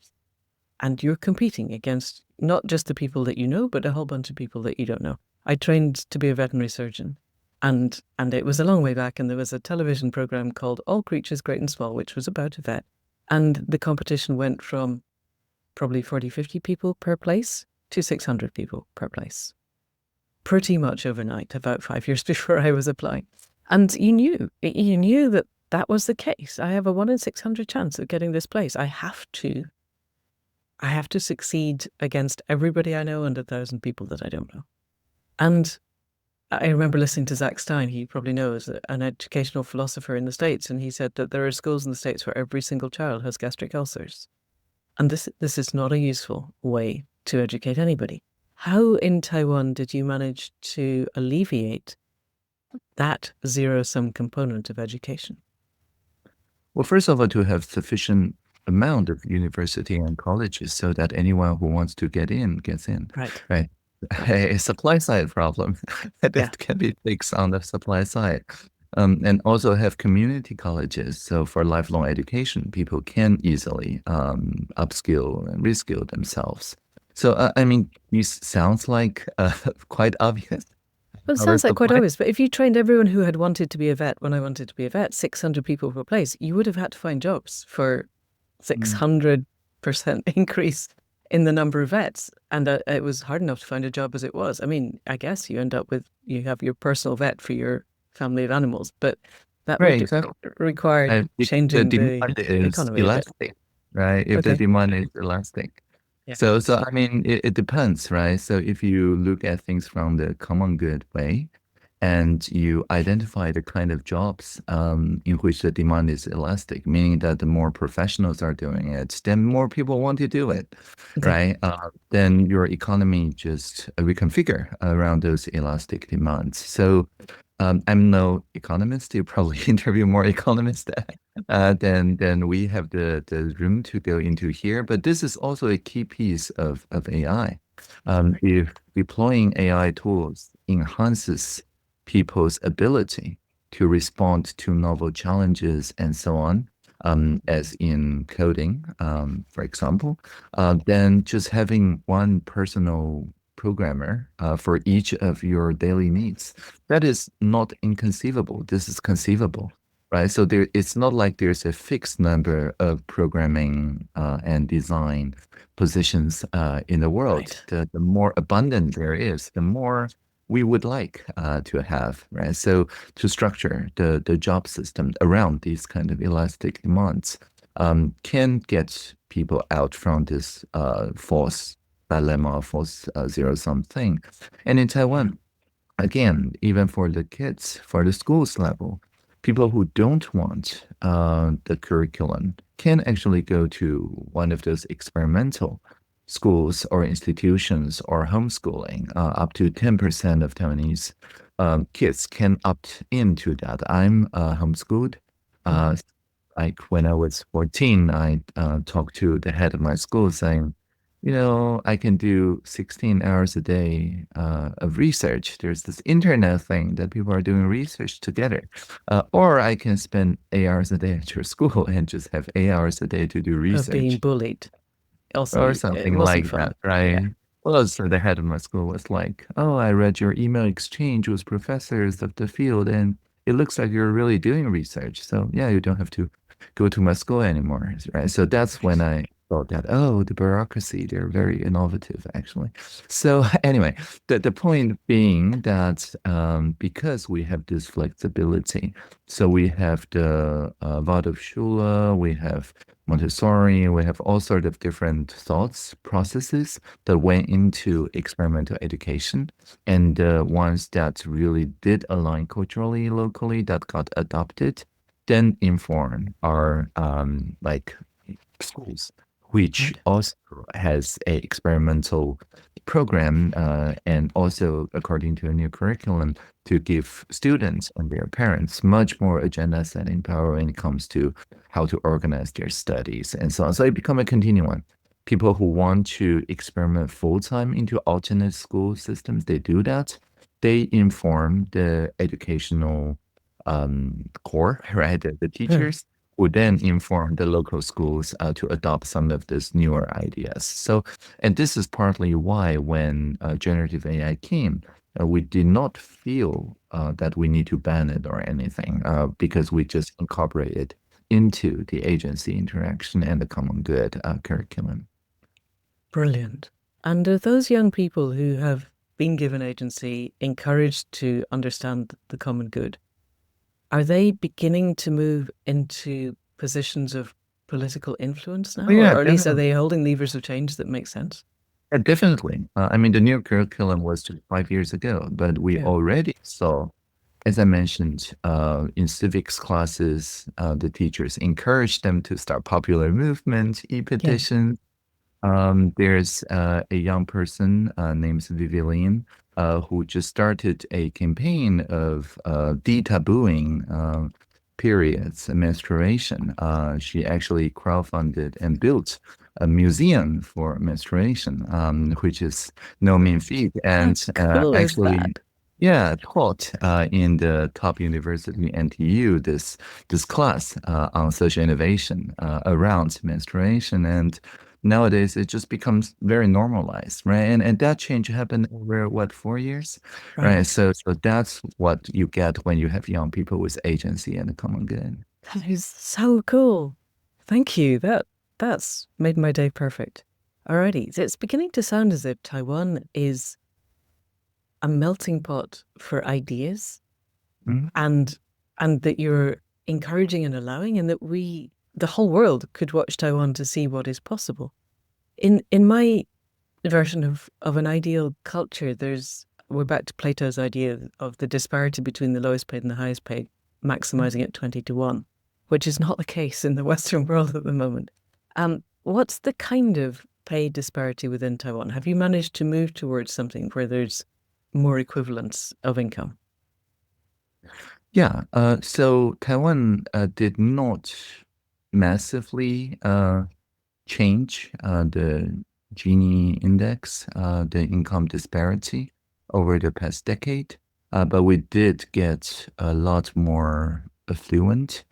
you're competing against not just the people that you know, but a whole bunch of people that you don't know. I trained to be a veterinary surgeon, and it was a long way back, and there was a television program called All Creatures Great and Small, which was about a vet, and the competition went from probably 40, 50 people per place to 600 people per place, pretty much overnight, about 5 years before I was applying. And you knew that that was the case. I have a 1 in 600 chance of getting this place. I have to succeed against everybody I know and 1,000 people that I don't know. And I remember listening to Zach Stein, he probably knows, an educational philosopher in the States, and he said that there are schools in the States where every single child has gastric ulcers. And this is not a useful way to educate anybody. How in Taiwan did you manage to alleviate that zero-sum component of education?
Well, first of all, to have sufficient amount of university and colleges so that anyone who wants to get in gets in.
Right.
A supply side problem that can be fixed on the supply side. And also have community colleges. So for lifelong education, people can easily upskill and reskill themselves. So, I mean, this sounds like quite obvious.
Well, it sounds like quite obvious, but if you trained everyone who had wanted to be a vet when I wanted to be a vet, 600 people per place, you would have had to find jobs for 600% increase in the number of vets. And it was hard enough to find a job as it was. I mean, I guess you you have your personal vet for your family of animals, but that would require changing the economy
elastic, right? If the demand is elastic.
Yeah.
So I mean, it depends, right? So if you look at things from the common good way, and you identify the kind of jobs in which the demand is elastic, meaning that the more professionals are doing it, then more people want to do it, right? Then your economy just reconfigure around those elastic demands. So I'm no economist. You probably interview more economists than we have the room to go into here. But this is also a key piece of AI. If deploying AI tools enhances people's ability to respond to novel challenges and so on, as in coding, for example, then just having one personal programmer for each of your daily needs, that is not inconceivable. This is conceivable, right? So it's not like there's a fixed number of programming and design positions in the world. The more abundant there is, the more we would like to have, right? So to structure the job system around these kind of elastic demands can get people out from this false dilemma, false zero-sum thing. And in Taiwan, again, even for the kids, for the schools level, people who don't want the curriculum can actually go to one of those experimental schools or institutions or homeschooling. Up to 10% of Taiwanese kids can opt into that. I'm homeschooled. Like when I was 14, I talked to the head of my school saying, I can do 16 hours a day of research. There's this internet thing that people are doing research together. Or I can spend 8 hours a day at your school and just have 8 hours a day to do research.
Of being bullied. Also,
or something like that, right? Yeah. Well, so the head of my school was like, oh, I read your email exchange with professors of the field, and it looks like you're really doing research. So yeah, you don't have to go to my school anymore, right? So that's when I thought that, oh, the bureaucracy, they're very innovative, actually. So anyway, the point being that because we have this flexibility, so we have the Waldorfschule, we have Montessori, we have all sorts of different thoughts, processes that went into experimental education. And the ones that really did align culturally, locally, that got adopted, then inform our schools, which also has a experimental program and also according to a new curriculum to give students and their parents much more agenda setting power when it comes to how to organize their studies and so on. So it become a continuum. People who want to experiment full-time into alternate school systems, they do that. They inform the educational core, right? The teachers would then inform the local schools to adopt some of these newer ideas. So, and this is partly why when generative AI came, we did not feel that we need to ban it or anything because we just incorporate it into the agency interaction and the common good curriculum.
Brilliant. And are those young people who have been given agency encouraged to understand the common good? Are they beginning to move into positions of political influence now?
Oh, yeah,
Or at least are
definitely.
they holding levers of change that make sense?
Yeah, definitely. I mean, the new curriculum was just 5 years ago, but we
Yeah.
already saw, as I mentioned, in civics classes, the teachers encouraged them to start popular movement,
Yeah.
e-petition. There's a young person named Vivian who just started a campaign of detabooing periods and menstruation. She actually crowdfunded and built a museum for menstruation, which is no mean feat, and
That's cool as
actually,
that.
yeah, taught in the top university NTU this class on social innovation around menstruation. And nowadays it just becomes very normalized, right? And that change happened over what, 4 years,
Right.
right? So that's what you get when you have young people with agency and a common good.
That is so cool. Thank you. That's made my day perfect. Alrighty. So it's beginning to sound as if Taiwan is a melting pot for ideas
Mhm.
and that you're encouraging and allowing and that the whole world could watch Taiwan to see what is possible. In my version of an ideal culture, we're back to Plato's idea of the disparity between the lowest paid and the highest paid, maximizing at 20 to 1, which is not the case in the Western world at the moment. What's the kind of pay disparity within Taiwan? Have you managed to move towards something where there's more equivalence of income?
Yeah, so Taiwan did not massively change the Gini index, the income disparity over the past decade, but we did get a lot more affluent.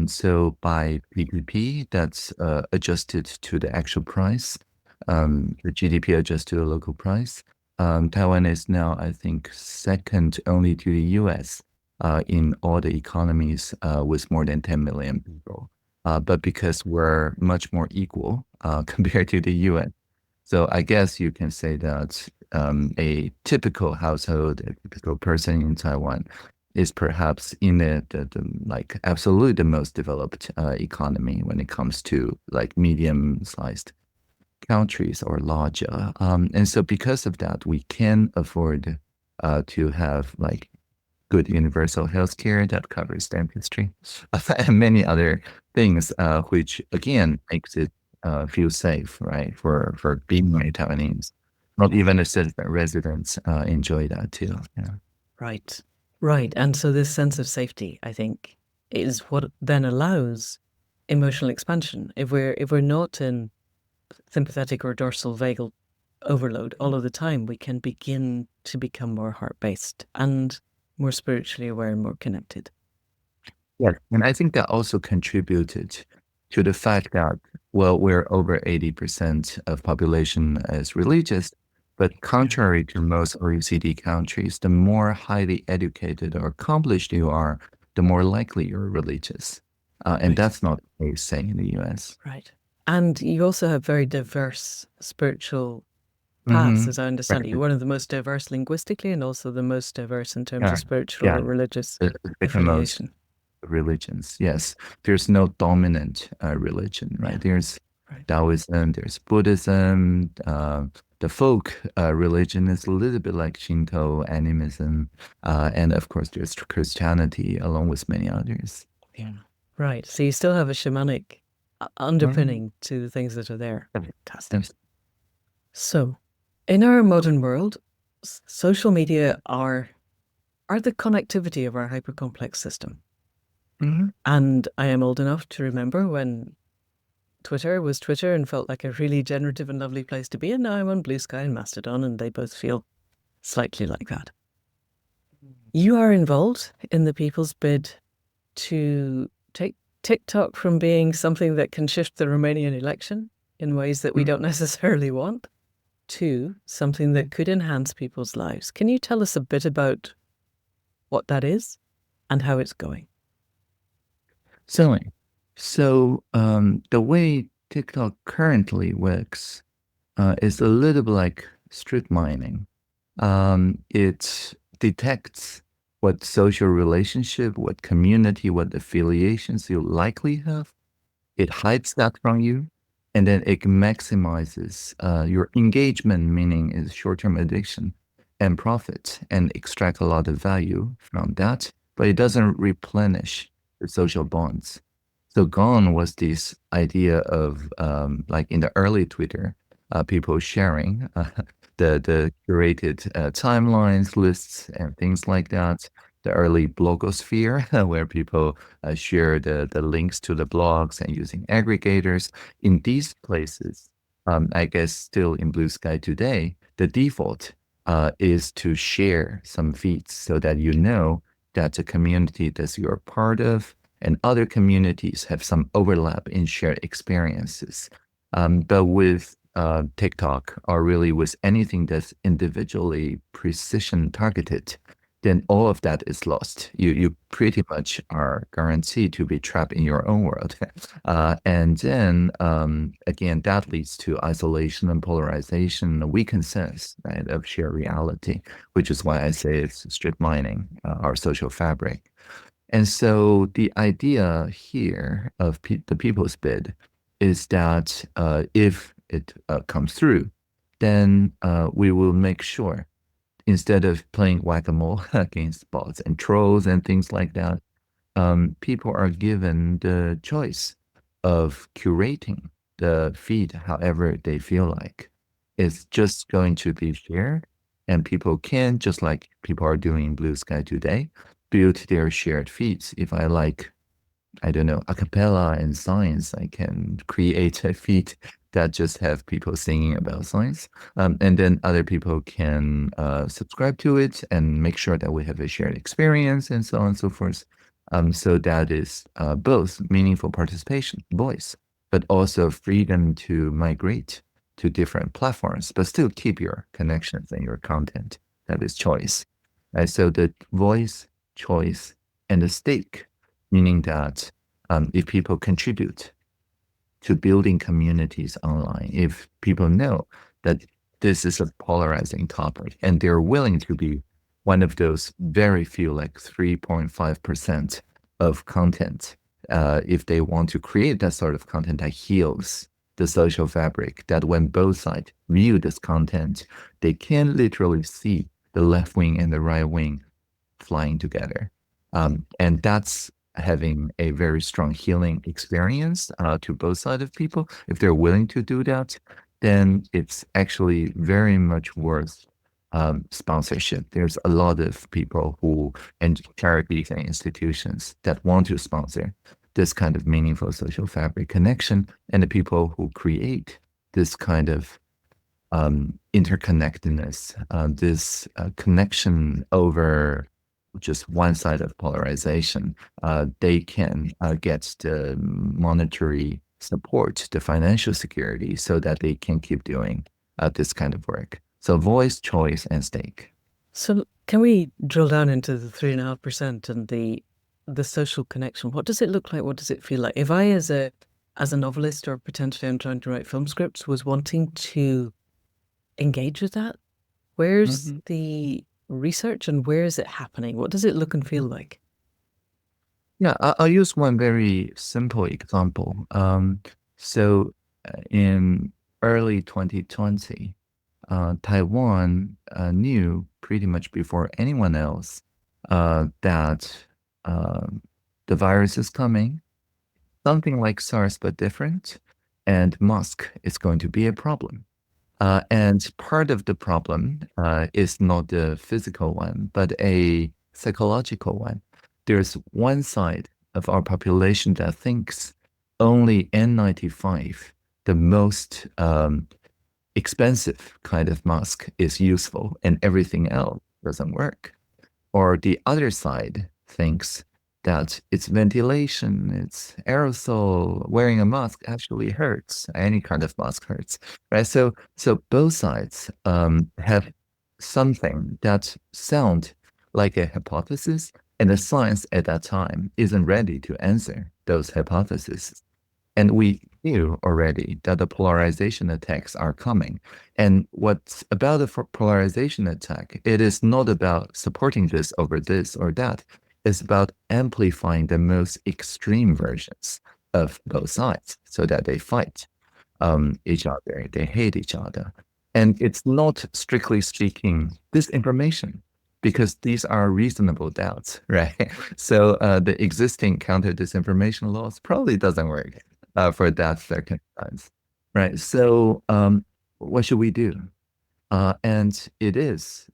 So by PPP, that's adjusted to the actual price, the GDP adjusted to the local price. Taiwan is now, I think, second only to the US in all the economies with more than 10 million people. But because we're much more equal compared to the US. So I guess you can say that a typical household, a typical person in Taiwan is perhaps in the like absolutely the most developed economy when it comes to like medium-sized countries or larger. And so because of that, we can afford to have like good universal healthcare that covers dentistry and many other things, which again makes it feel safe, right? For being a Taiwanese. Not even the citizen residents enjoy that too. Yeah.
Right. Right. And so this sense of safety, I think, is what then allows emotional expansion. If we're not in sympathetic or dorsal vagal overload all of the time, we can begin to become more heart-based and more spiritually aware and more connected.
Yes. And I think that also contributed to the fact that, well, we're over 80% of population is religious, but contrary to most OECD countries, the more highly educated or accomplished you are, the more likely you're religious. And
Right.
that's not the case, say, in the US.
Right. And you also have very diverse spiritual paths,
Mm-hmm.
as I understand it. You're
Right.
one of the most diverse linguistically and also the most diverse in terms
Yeah.
of spiritual
Yeah.
or religious
The second most
affiliation.
religions. Yes. There's no dominant religion,
Yeah.
right? There's
Right.
Taoism, there's Buddhism. The folk religion is a little bit like Shinto, animism, and of course there's Christianity, along with many others.
Yeah. Right. So you still have a shamanic
Mhm.
underpinning to the things that are there. Fantastic.
Yes.
So, in our modern world, social media are the connectivity of our hypercomplex system.
Mhm.
And I am old enough to remember when Twitter was Twitter and felt like a really generative and lovely place to be. And now I'm on Blue Sky and Mastodon, and they both feel slightly like that. You are involved in the people's bid to take TikTok from being something that can shift the Romanian election in ways that we don't necessarily want to something that could enhance people's lives. Can you tell us a bit about what that is and how it's going?
Certainly. So the way TikTok currently works It's a little bit like strip mining. It detects what social relationship, what community, what affiliations you likely have. It hides that from you, and then it maximizes your engagement, meaning is short-term addiction and profit, and extract a lot of value from that, but it doesn't replenish the social bonds. So gone was this idea of like in the early Twitter, people sharing the curated timelines, lists, and things like that. The early blogosphere, where people share the links to the blogs and using aggregators. In these places, I guess still in Blue Sky today, the default is to share some feeds so that you know that the community that you're part of and other communities have some overlap in shared experiences. But with TikTok, or really with anything that's individually precision targeted, then all of that is lost. You pretty much are guaranteed to be trapped in your own world. And then again, that leads to isolation and polarization, a weakened sense, right, of shared reality, which is why I say it's strip mining our social fabric. And so the idea here of the people's bid is that if it comes through, then we will make sure, instead of playing whack-a-mole against bots and trolls and things like that, people are given the choice of curating the feed however they feel like. It's just going to be shared, and people can, just like people are doing in Blue Sky today, build their shared feeds. If I like, I don't know, a cappella and science, I can create a feed that just have people singing about science. And then other people can subscribe to it and make sure that we have a shared experience and so on and so forth. So that is both meaningful participation, voice, but also freedom to migrate to different platforms, but still keep your connections and your content. That is choice. Right? So the voice, choice, and the stake, meaning that if people contribute to building communities online, if people know that this is a polarizing topic and they're willing to be one of those very few, like 3.5% of content, if they want to create that sort of content that heals the social fabric, that when both sides view this content, they can literally see the left wing and the right wing flying together. And that's having a very strong healing experience to both sides of people. If they're willing to do that, then it's actually very much worth sponsorship. There's a lot of people who, and charities and institutions that want to sponsor this kind of meaningful social fabric connection, and the people who create this kind of interconnectedness, this connection over just one side of polarization, they can get the monetary support, the financial security, so that they can keep doing this kind of work. So voice, choice, and stake.
So can we drill down into the 3.5% and the social connection? What does it look like? What does it feel like? If I, as a novelist, or potentially I'm trying to write film scripts, was wanting to engage with that, where's the research and where is it happening? What does it look and feel like?
Yeah, I'll use one very simple example. So in early 2020, Taiwan knew pretty much before anyone else that the virus is coming, something like SARS but different, and Musk is going to be a problem. And part of the problem is not the physical one, but a psychological one. There's one side of our population that thinks only N95, the most expensive kind of mask, is useful and everything else doesn't work. Or the other side thinks that it's ventilation, it's aerosol, wearing a mask actually hurts. Any kind of mask hurts, right? So both sides have something that sound like a hypothesis, and the science at that time isn't ready to answer those hypotheses. And we knew already that the polarization attacks are coming. And what's about the polarization attack, it is not about supporting this over this or that. It's about amplifying the most extreme versions of both sides so that they fight each other, they hate each other. And it's not, strictly speaking, disinformation, because these are reasonable doubts, right? So the existing counter disinformation laws probably doesn't work for that circumstance, right? So what should we do? And it is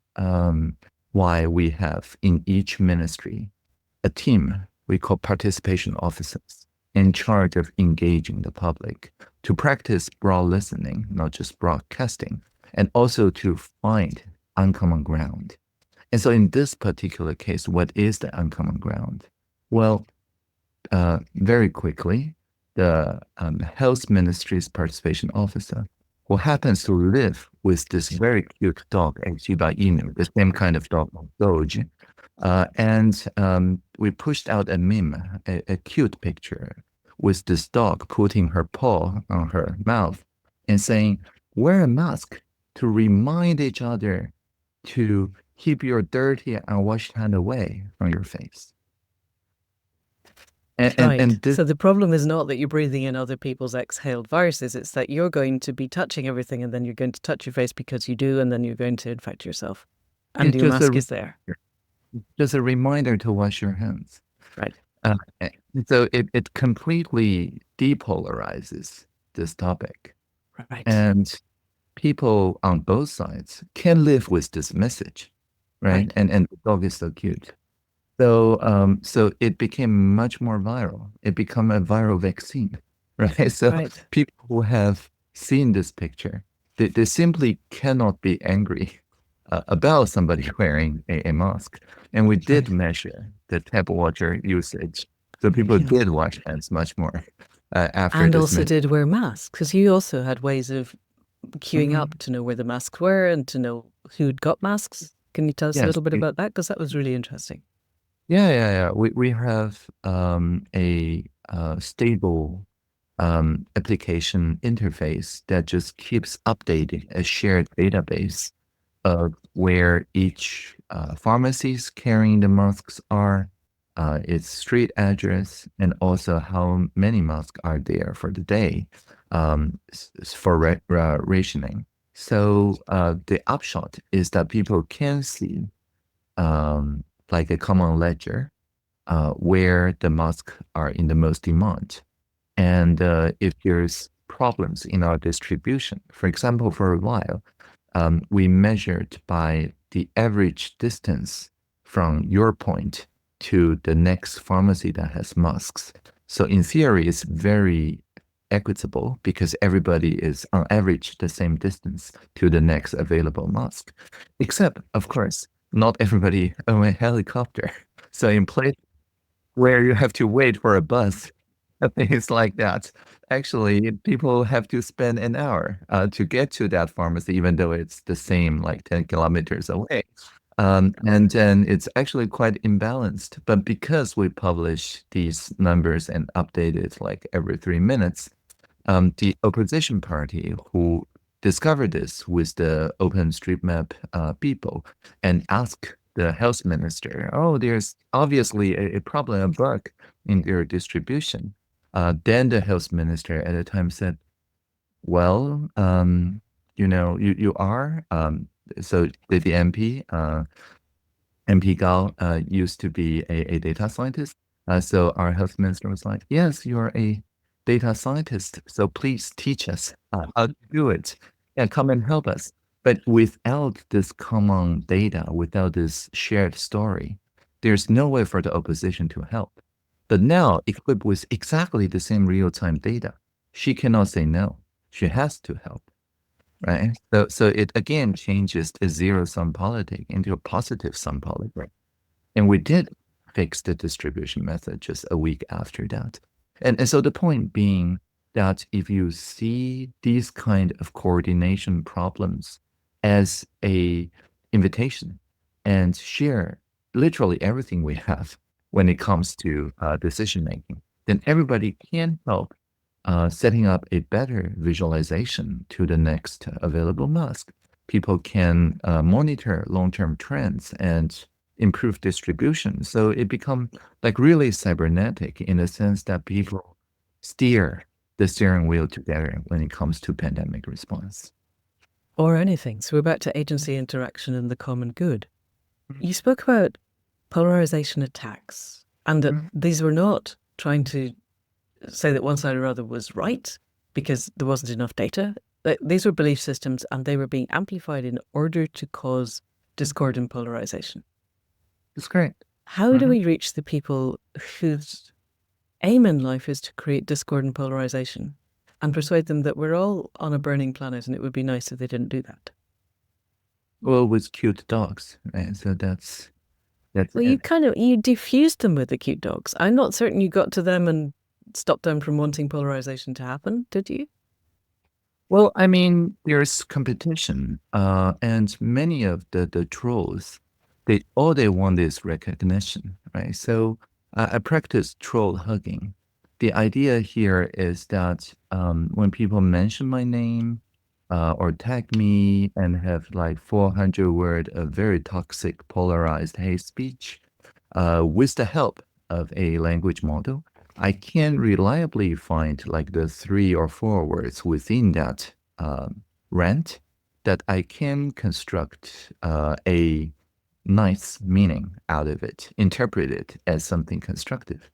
why we have in each ministry a team we call participation officers in charge of engaging the public to practice broad listening, not just broadcasting, and also to find uncommon ground. And so in this particular case, what is the uncommon ground? Well, very quickly, the health ministry's participation officer, who happens to live with this very cute dog, a Shiba Inu, the same kind of dog, Doge. And we pushed out a meme, a cute picture with this dog putting her paw on her mouth and saying, wear a mask to remind each other to keep your dirty and unwashed hand away from your face.
And
this,
so the problem is not that you're breathing in other people's exhaled viruses, it's that you're going to be touching everything and then you're going to touch your face because you do, and then you're going to infect yourself. And your mask is there.
Just a reminder to wash your hands.
Right.
So it completely depolarizes this topic.
Right.
And people on both sides can live with this message, right? And the dog is so cute. So so it became much more viral. It became a viral vaccine, right? So people who have seen this picture, they simply cannot be angry about somebody wearing a mask. And we did measure the tap water usage. So people did wash hands much more after
and
this
also did wear masks, because you also had ways of queuing up to know where the masks were and to know who'd got masks. Can you tell us a little bit about that? Because that was really interesting.
Yeah. We have a stable application interface that just keeps updating a shared database of where each pharmacies carrying the masks are, its street address, and also how many masks are there for the day for rationing. So the upshot is that people can see like a common ledger where the masks are in the most demand. And if there's problems in our distribution, for example, for a while, we measured by the average distance from your point to the next pharmacy that has masks. So in theory, it's very equitable because everybody is on average the same distance to the next available mask. Except, of course, not everybody own a helicopter. So in place where you have to wait for a bus, things like that, actually, people have to spend an hour to get to that pharmacy, even though it's the same, like 10 kilometers away. And then it's actually quite imbalanced. But because we publish these numbers and update it like every 3 minutes, the opposition party who discovered this with the OpenStreetMap people and asked the health minister, oh, there's obviously a problem, a bug in their distribution. Then the health minister at the time said, well, you are, so the MP, MP Gao used to be a data scientist. So our health minister was like, yes, you're a data scientist. So please teach us how to do it. Yeah, come and help us. But without this common data, without this shared story, there's no way for the opposition to help. But now, equipped with exactly the same real-time data, she cannot say no. She has to help, right? So it again changes a zero-sum politic into a positive-sum politic. And we did fix the distribution method just a week after that. And so the point being that if you see these kind of coordination problems as a invitation and share literally everything we have when it comes to decision making, then everybody can help setting up a better visualization to the next available mask, people can monitor long-term trends and improve distribution. So it becomes like really cybernetic in the sense that people steer the steering wheel together when it comes to pandemic response.
Or anything. So we're back to agency, interaction, and the common good. You spoke about polarization attacks, and that these were not trying to say that one side or other was right because there wasn't enough data. These were belief systems, and they were being amplified in order to cause discord and polarization.
It's great.
How do we reach the people whose aim in life is to create discord and polarization and persuade them that we're all on a burning planet and it would be nice if they didn't do that?
Well, with cute dogs, right? So that's
Well,
it.
you diffused them with the cute dogs. I'm not certain you got to them and stopped them from wanting polarization to happen, did you?
Well, I mean, there's competition, and many of the trolls, all they want is recognition, right? So I practice troll hugging. The idea here is that when people mention my name or tag me and have like 400 word of very toxic, polarized hate speech, with the help of a language model, I can reliably find like the 3 or 4 words within that rant that I can construct a nice meaning out of it, interpret it as something constructive.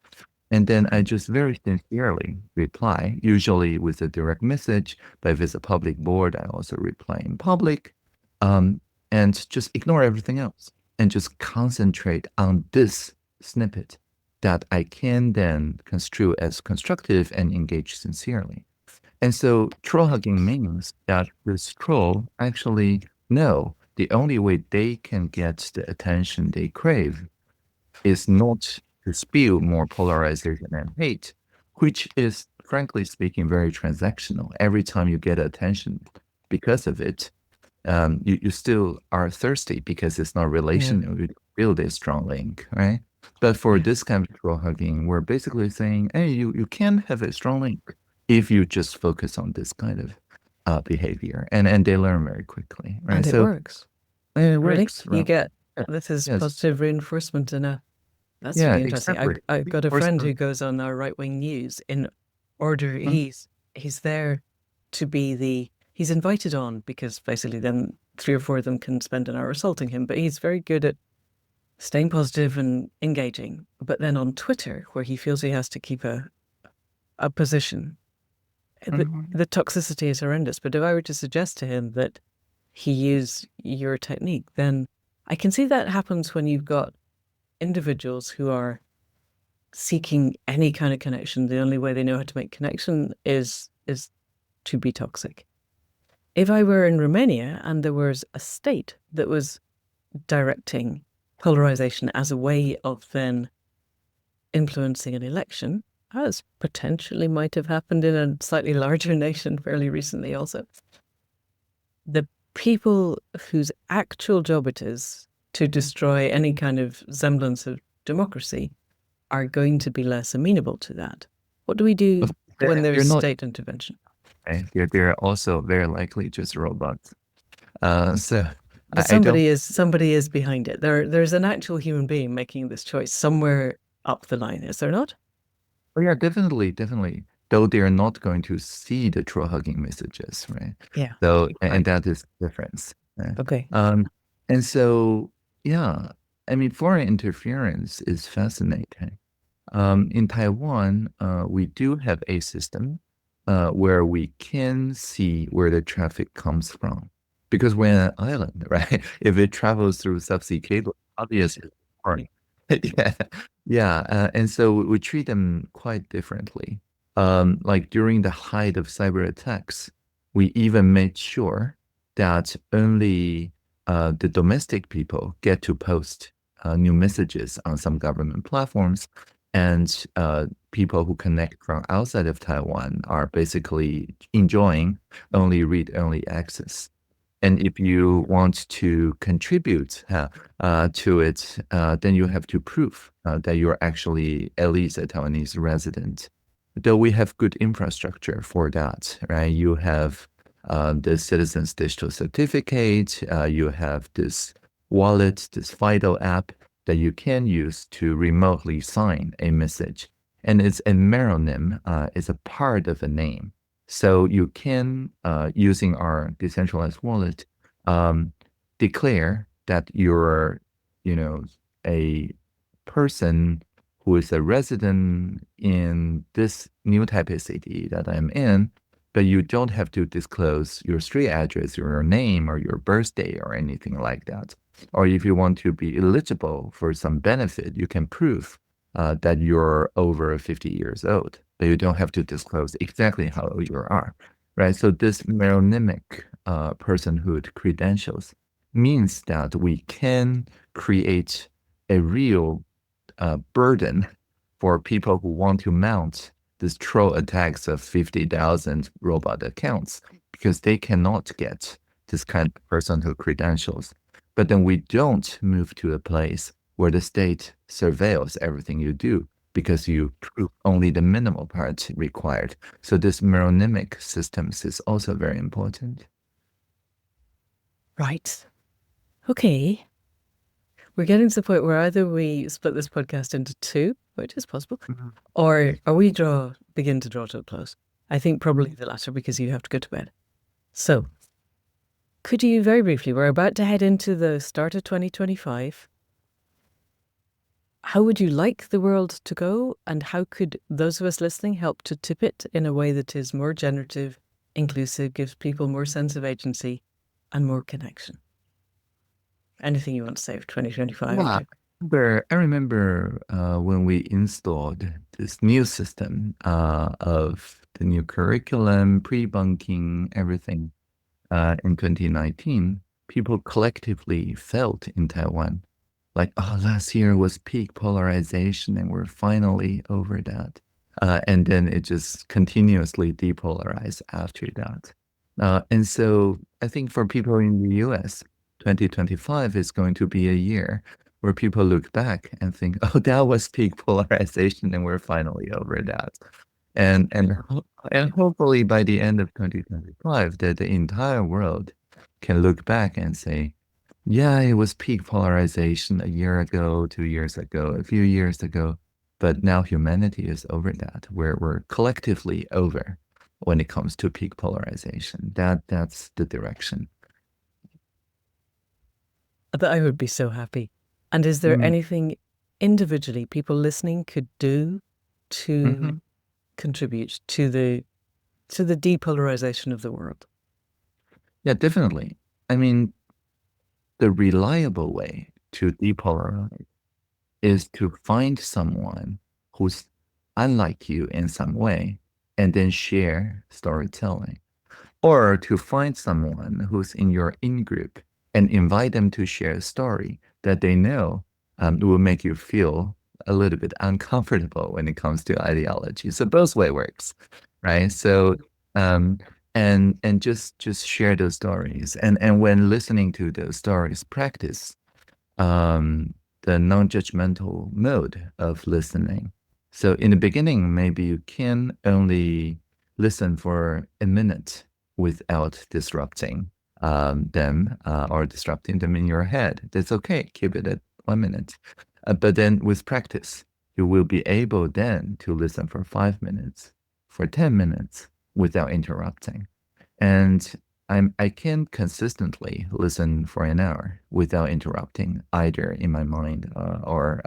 And then I just very sincerely reply, usually with a direct message, but if it's a public board, I also reply in public, and just ignore everything else and just concentrate on this snippet that I can then construe as constructive and engage sincerely. And so troll hugging means that this troll actually know the only way they can get the attention they crave is not to spew more polarization and hate, which is, frankly speaking, very transactional. Every time you get attention because of it, you still are thirsty because it's not relational. You build a strong link, right? But for this kind of troll hugging, we're basically saying, hey, you can have a strong link if you just focus on this kind of behavior, and they learn very quickly, right?
And it works.
It
Really?
works.
You get
Yeah,
this is
yes.
positive reinforcement in that's
Yeah,
really interesting.
exactly.
I've got a
Or
friend
some-
who goes on our right-wing news in order. He's there to be he's invited on because basically then 3 or 4 of them can spend an hour assaulting him, but he's very good at staying positive and engaging. But then on Twitter, where he feels he has to keep a position, the toxicity is horrendous. But if I were to suggest to him that he use your technique, then I can see that happens when you've got individuals who are seeking any kind of connection. The only way they know how to make connection is to be toxic. If I were in Romania and there was a state that was directing polarization as a way of then influencing an election, as potentially might have happened in a slightly larger nation fairly recently also, the people whose actual job it is to destroy any kind of semblance of democracy are going to be less amenable to that. What do we do when there's state intervention?
They're also very likely just robots. So
but somebody is behind it. There's an actual human being making this choice somewhere up the line, is there not?
Oh yeah, definitely. Though they're not going to see the troll hugging messages, right?
Yeah.
So and that is the difference. Right?
Okay.
And so yeah, I mean, foreign interference is fascinating. In Taiwan, we do have a system where we can see where the traffic comes from. Because we're an island, right? If it travels through subsea cable, obviously, yeah. And so we treat them quite differently. Like during the height of cyber attacks, we even made sure that only the domestic people get to post new messages on some government platforms, and people who connect from outside of Taiwan are basically enjoying only read-only access. And if you want to contribute to it, then you have to prove that you're actually at least a Taiwanese resident. though we have good infrastructure for that, right? You have the citizens digital certificate, you have this wallet, this FIDO app that you can use to remotely sign a message. And it's a meronym, it's a part of a name. So you can, using our decentralized wallet, declare that you're, a person who is a resident in this new Taipei city that I'm in, but you don't have to disclose your street address, your name, or your birthday, or anything like that. Or if you want to be eligible for some benefit, you can prove that you're over 50 years old, but you don't have to disclose exactly how old you are, right? So this meronymic personhood credentials means that we can create a real burden for people who want to mount these troll attacks of 50,000 robot accounts because they cannot get this kind of personhood credentials. But then we don't move to a place where the state surveils everything you do because you prove only the minimal part required. So this meronymic systems is also very important.
Right. Okay. We're getting to the point where either we split this podcast into two, which is possible, or we begin to draw to a close. I think probably the latter because you have to go to bed. So, could you very briefly, we're about to head into the start of 2025. How would you like the world to go, and how could those of us listening help to tip it in a way that is more generative, inclusive, gives people more sense of agency and more connection? Anything you want to say for 2025?
Yeah. I remember when we installed this new system of the new curriculum, pre-bunking, everything in 2019, people collectively felt in Taiwan like, oh, last year was peak polarization and we're finally over that. And then it just continuously depolarized after that. And so I think for people in the US, 2025 is going to be a year where people look back and think, oh, that was peak polarization and we're finally over that. And hopefully by the end of 2025, that the entire world can look back and say, yeah, it was peak polarization a year ago, 2 years ago, a few years ago, but now humanity is over that. We're collectively over when it comes to peak polarization. That's the direction.
I would be so happy. And is there anything individually people listening could do to contribute to the depolarization of the world?
Yeah, definitely. I mean, the reliable way to depolarize is to find someone who's unlike you in some way and then share storytelling. Or to find someone who's in your in-group and invite them to share a story that they know will make you feel a little bit uncomfortable when it comes to ideology. So both way works, right? So and just share those stories. And when listening to those stories, practice the non-judgmental mode of listening. So in the beginning, maybe you can only listen for a minute without disrupting them or disrupting them in your head. That's okay. Keep it at 1 minute. But then with practice, you will be able then to listen for 5 minutes, for 10 minutes without interrupting. And I can consistently listen for an hour without interrupting either in my mind or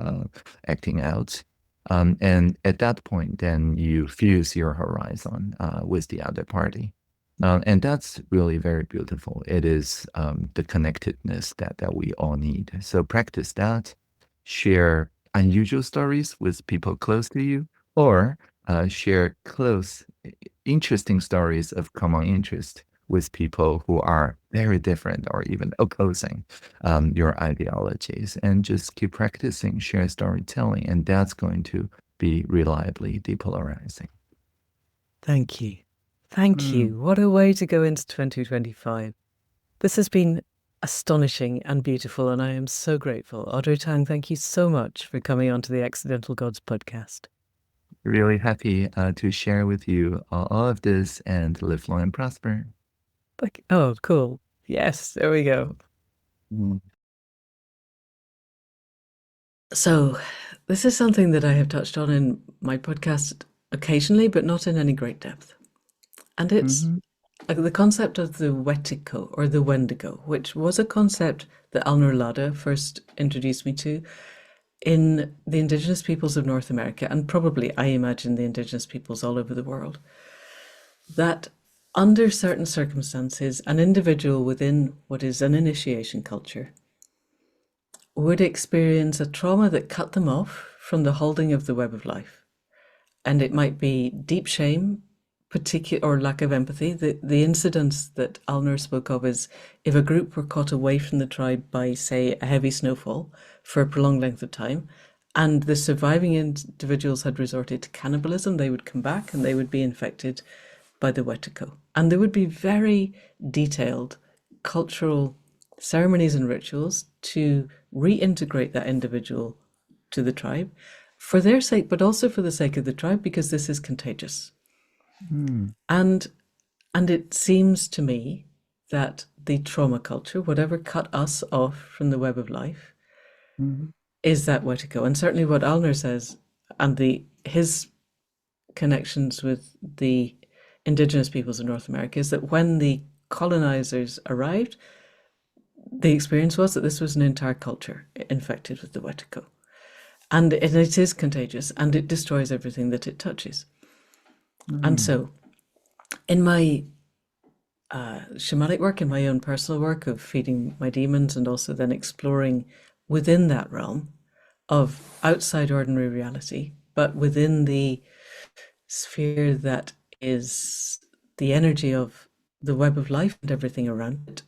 acting out. And at that point, then you fuse your horizon with the other party. And that's really very beautiful. It is the connectedness that we all need. So practice that, share unusual stories with people close to you, or share close, interesting stories of common interest with people who are very different or even opposing your ideologies, and just keep practicing share storytelling, and that's going to be reliably depolarizing.
Thank you. Thank you. What a way to go into 2025. This has been astonishing and beautiful, and I am so grateful. Audrey Tang, thank you so much for coming onto the Accidental Gods podcast.
Really happy to share with you all of this and live long and prosper.
Like, oh, cool. Yes, there we go.
Mm.
So, this is something that I have touched on in my podcast occasionally, but not in any great depth. And it's
Mm-hmm.
the concept of the Wetiko or the Wendigo, which was a concept that Alnur Lada first introduced me to in the Indigenous peoples of North America, and probably, I imagine, the Indigenous peoples all over the world, that under certain circumstances, an individual within what is an initiation culture would experience a trauma that cut them off from the holding of the web of life. And it might be deep shame, particular or lack of empathy. The incidents that Alnor spoke of is if a group were caught away from the tribe by, say, a heavy snowfall for a prolonged length of time, and the surviving individuals had resorted to cannibalism, they would come back and they would be infected by the Wetiko. And there would be very detailed cultural ceremonies and rituals to reintegrate that individual to the tribe for their sake, but also for the sake of the tribe, because this is contagious.
Mm.
And and it seems to me that the trauma culture, whatever cut us off from the web of life,
Mm-hmm.
is that Wetiko. And certainly what Alner says and the his connections with the Indigenous peoples of North America is that when the colonizers arrived, the experience was that this was an entire culture infected with the Wetiko. And it is contagious and it destroys everything that it touches. And
Mm.
so, in my shamanic work, in my own personal work of feeding my demons, and also then exploring within that realm of outside ordinary reality, but within the sphere that is the energy of the web of life and everything around it,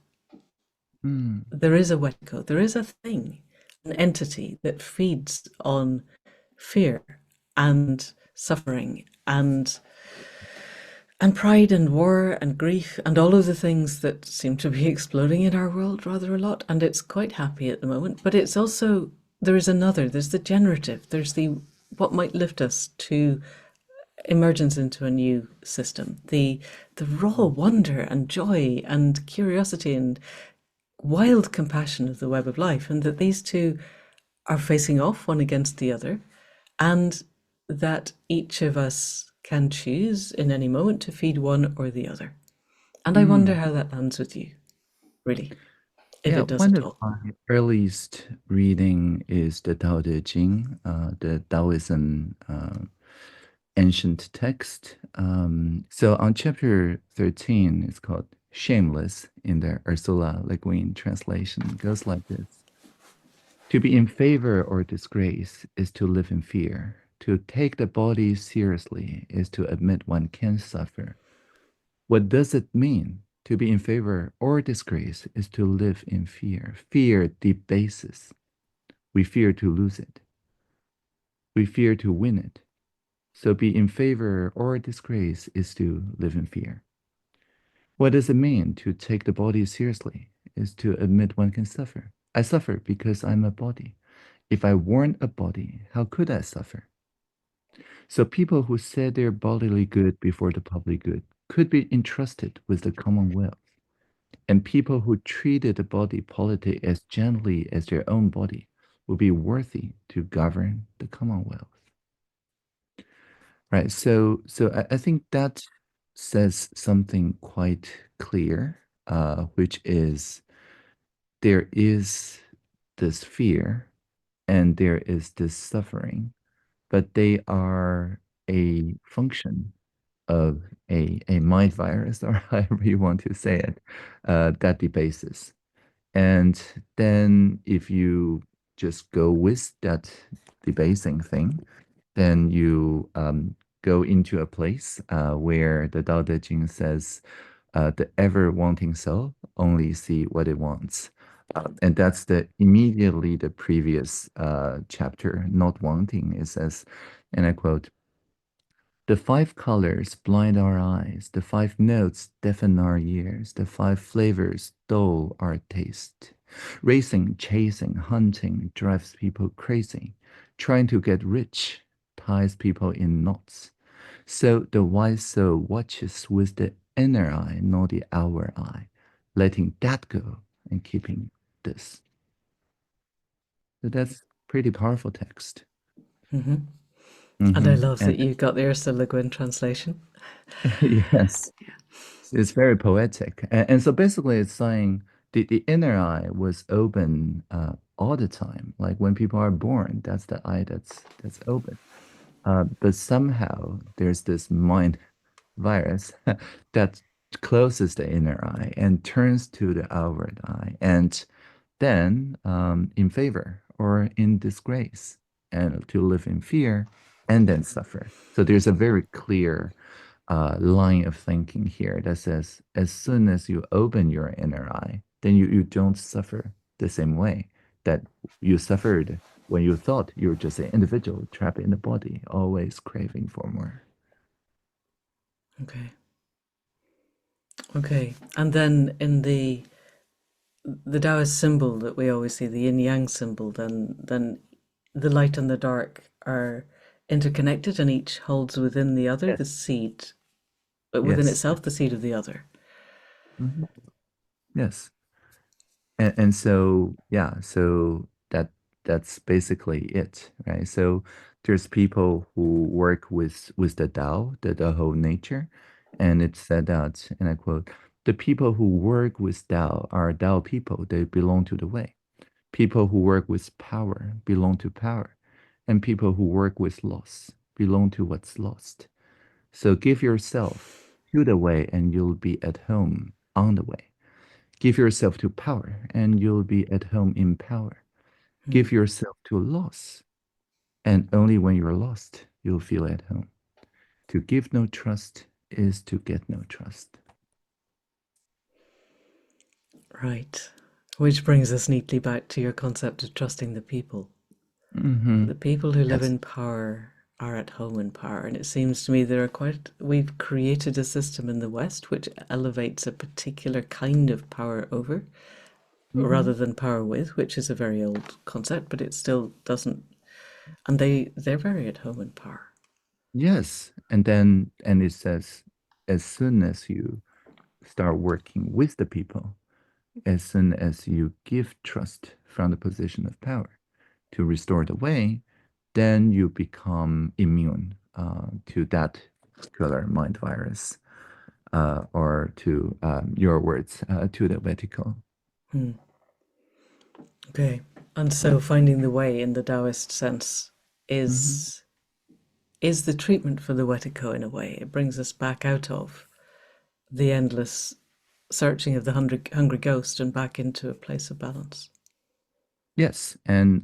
Mm.
there is a Wetiko, there is a thing, an entity that feeds on fear and suffering and pride and war and grief and all of the things that seem to be exploding in our world rather a lot. And it's quite happy at the moment, but it's also, there is another, there's the generative, there's the what might lift us to emergence into a new system, the raw wonder and joy and curiosity and wild compassion of the web of life, and that these two are facing off one against the other, and that each of us can choose in any moment to feed one or the other. And I wonder
Mm.
how that lands with you, really, if
Yeah,
it does
one
at
of
all.
my earliest reading is the Tao Te Ching, the Taoism ancient text. So on chapter 13, it's called Shameless in the Ursula Le Guin translation. It goes like this. To be in favor or disgrace is to live in fear. To take the body seriously is to admit one can suffer. What does it mean? To be in favor or disgrace is to live in fear. Fear debases. We fear to lose it. We fear to win it. So be in favor or disgrace is to live in fear. What does it mean to take the body seriously? Is to admit one can suffer. I suffer because I'm a body. If I weren't a body, how could I suffer? So people who said their bodily good before the public good could be entrusted with the commonwealth. And people who treated the body politic as gently as their own body would be worthy to govern the commonwealth. Right. So I think that says something quite clear, which is there is this fear and there is this suffering, but they are a function of a mind virus, or however you want to say it, that debases. And then if you just go with that debasing thing, then you go into a place where the Tao Te Ching says, the ever wanting soul only see what it wants. And that's the immediately the previous chapter, not wanting. It says, and I quote, the five colors blind our eyes, the five notes deafen our ears, the five flavors dull our taste. Racing, chasing, hunting drives people crazy. Trying to get rich ties people in knots. So the wise soul watches with the inner eye, not the outer eye, letting that go and keeping this. So that's pretty powerful text.
Hmm. And I
Hmm.
love
And
that you got the Ursula Le Guin translation.
yes, it's very poetic. And so basically, it's saying the inner eye was open all the time. Like when people are born, that's the eye that's open. But somehow there's this mind virus that closes the inner eye and turns to the outward eye, and then in favor or in disgrace, and to live in fear and then suffer. So there's a very clear line of thinking here that says as soon as you open your inner eye, then you don't suffer the same way that you suffered when you thought you were just an individual trapped in the body, always craving for more.
Okay. Okay. And then in the Taoist symbol that we always see, the yin yang symbol, then the light and the dark are interconnected and each holds within the other the
Yes.
seed, but within
Yes.
itself the seed of the other.
Mhm. Yes. And so yeah, so that's basically it, right? So there's people who work with the Tao, the whole nature, and it said that, and I quote, the people who work with Tao are Tao people. They belong to the way. People who work with power belong to power, and people who work with loss belong to what's lost. So give yourself to the way, and you'll be at home on the way. Give yourself to power, and you'll be at home in power.
Hmm.
Give yourself to loss, and only when you're lost, you'll feel at home. To give no trust is to get no trust.
Right. Which brings us neatly back to your concept of trusting the people.
Hmm.
The people who live
Yes.
in power are at home in power. And it seems to me we've created a system in the West which elevates a particular kind of power over
Hmm.
rather than power with, which is a very old concept, but it still doesn't. And they're very at home in power.
Yes. And it says, as soon as you start working with the people, as soon as you give trust from the position of power to restore the way, then you become immune to that particular mind virus, or to your words, to the Wetiko.
Hmm. Okay. And so finding the way in the Taoist sense
Hmm.
is is the treatment for the Wetiko in a way. It brings us back out of the endless searching of the hungry ghost and back into a place of balance.
Yes, and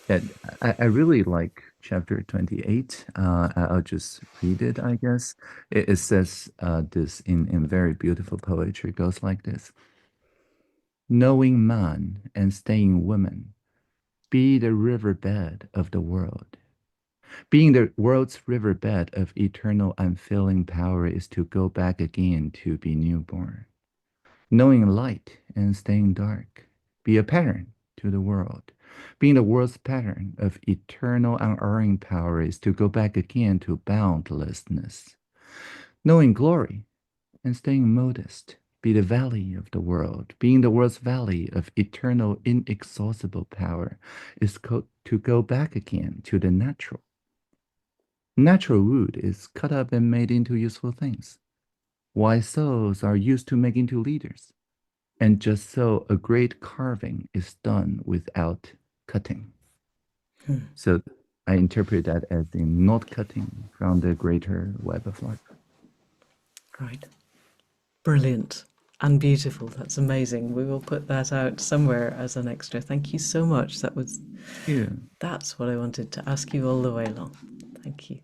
yeah, I really like chapter 28. I'll just read it, I guess. It says this in very beautiful poetry. It goes like this. Knowing man and staying woman, be the riverbed of the world. Being the world's riverbed of eternal unfailing power is to go back again to be newborn. Knowing light and staying dark, be a pattern to the world. Being the world's pattern of eternal unerring power is to go back again to boundlessness. Knowing glory and staying modest, be the valley of the world. Being the world's valley of eternal inexhaustible power is to go back again to the natural. Natural wood is cut up and made into useful things. Wise souls are used to make into leaders. And just so, a great carving is done without cutting.
Hmm.
So I interpret that as in not cutting from the greater web of life.
Right. Brilliant and beautiful. That's amazing. We will put that out somewhere as an extra. Thank you so much.
Yeah.
That's what I wanted to ask you all the way along. Thank you.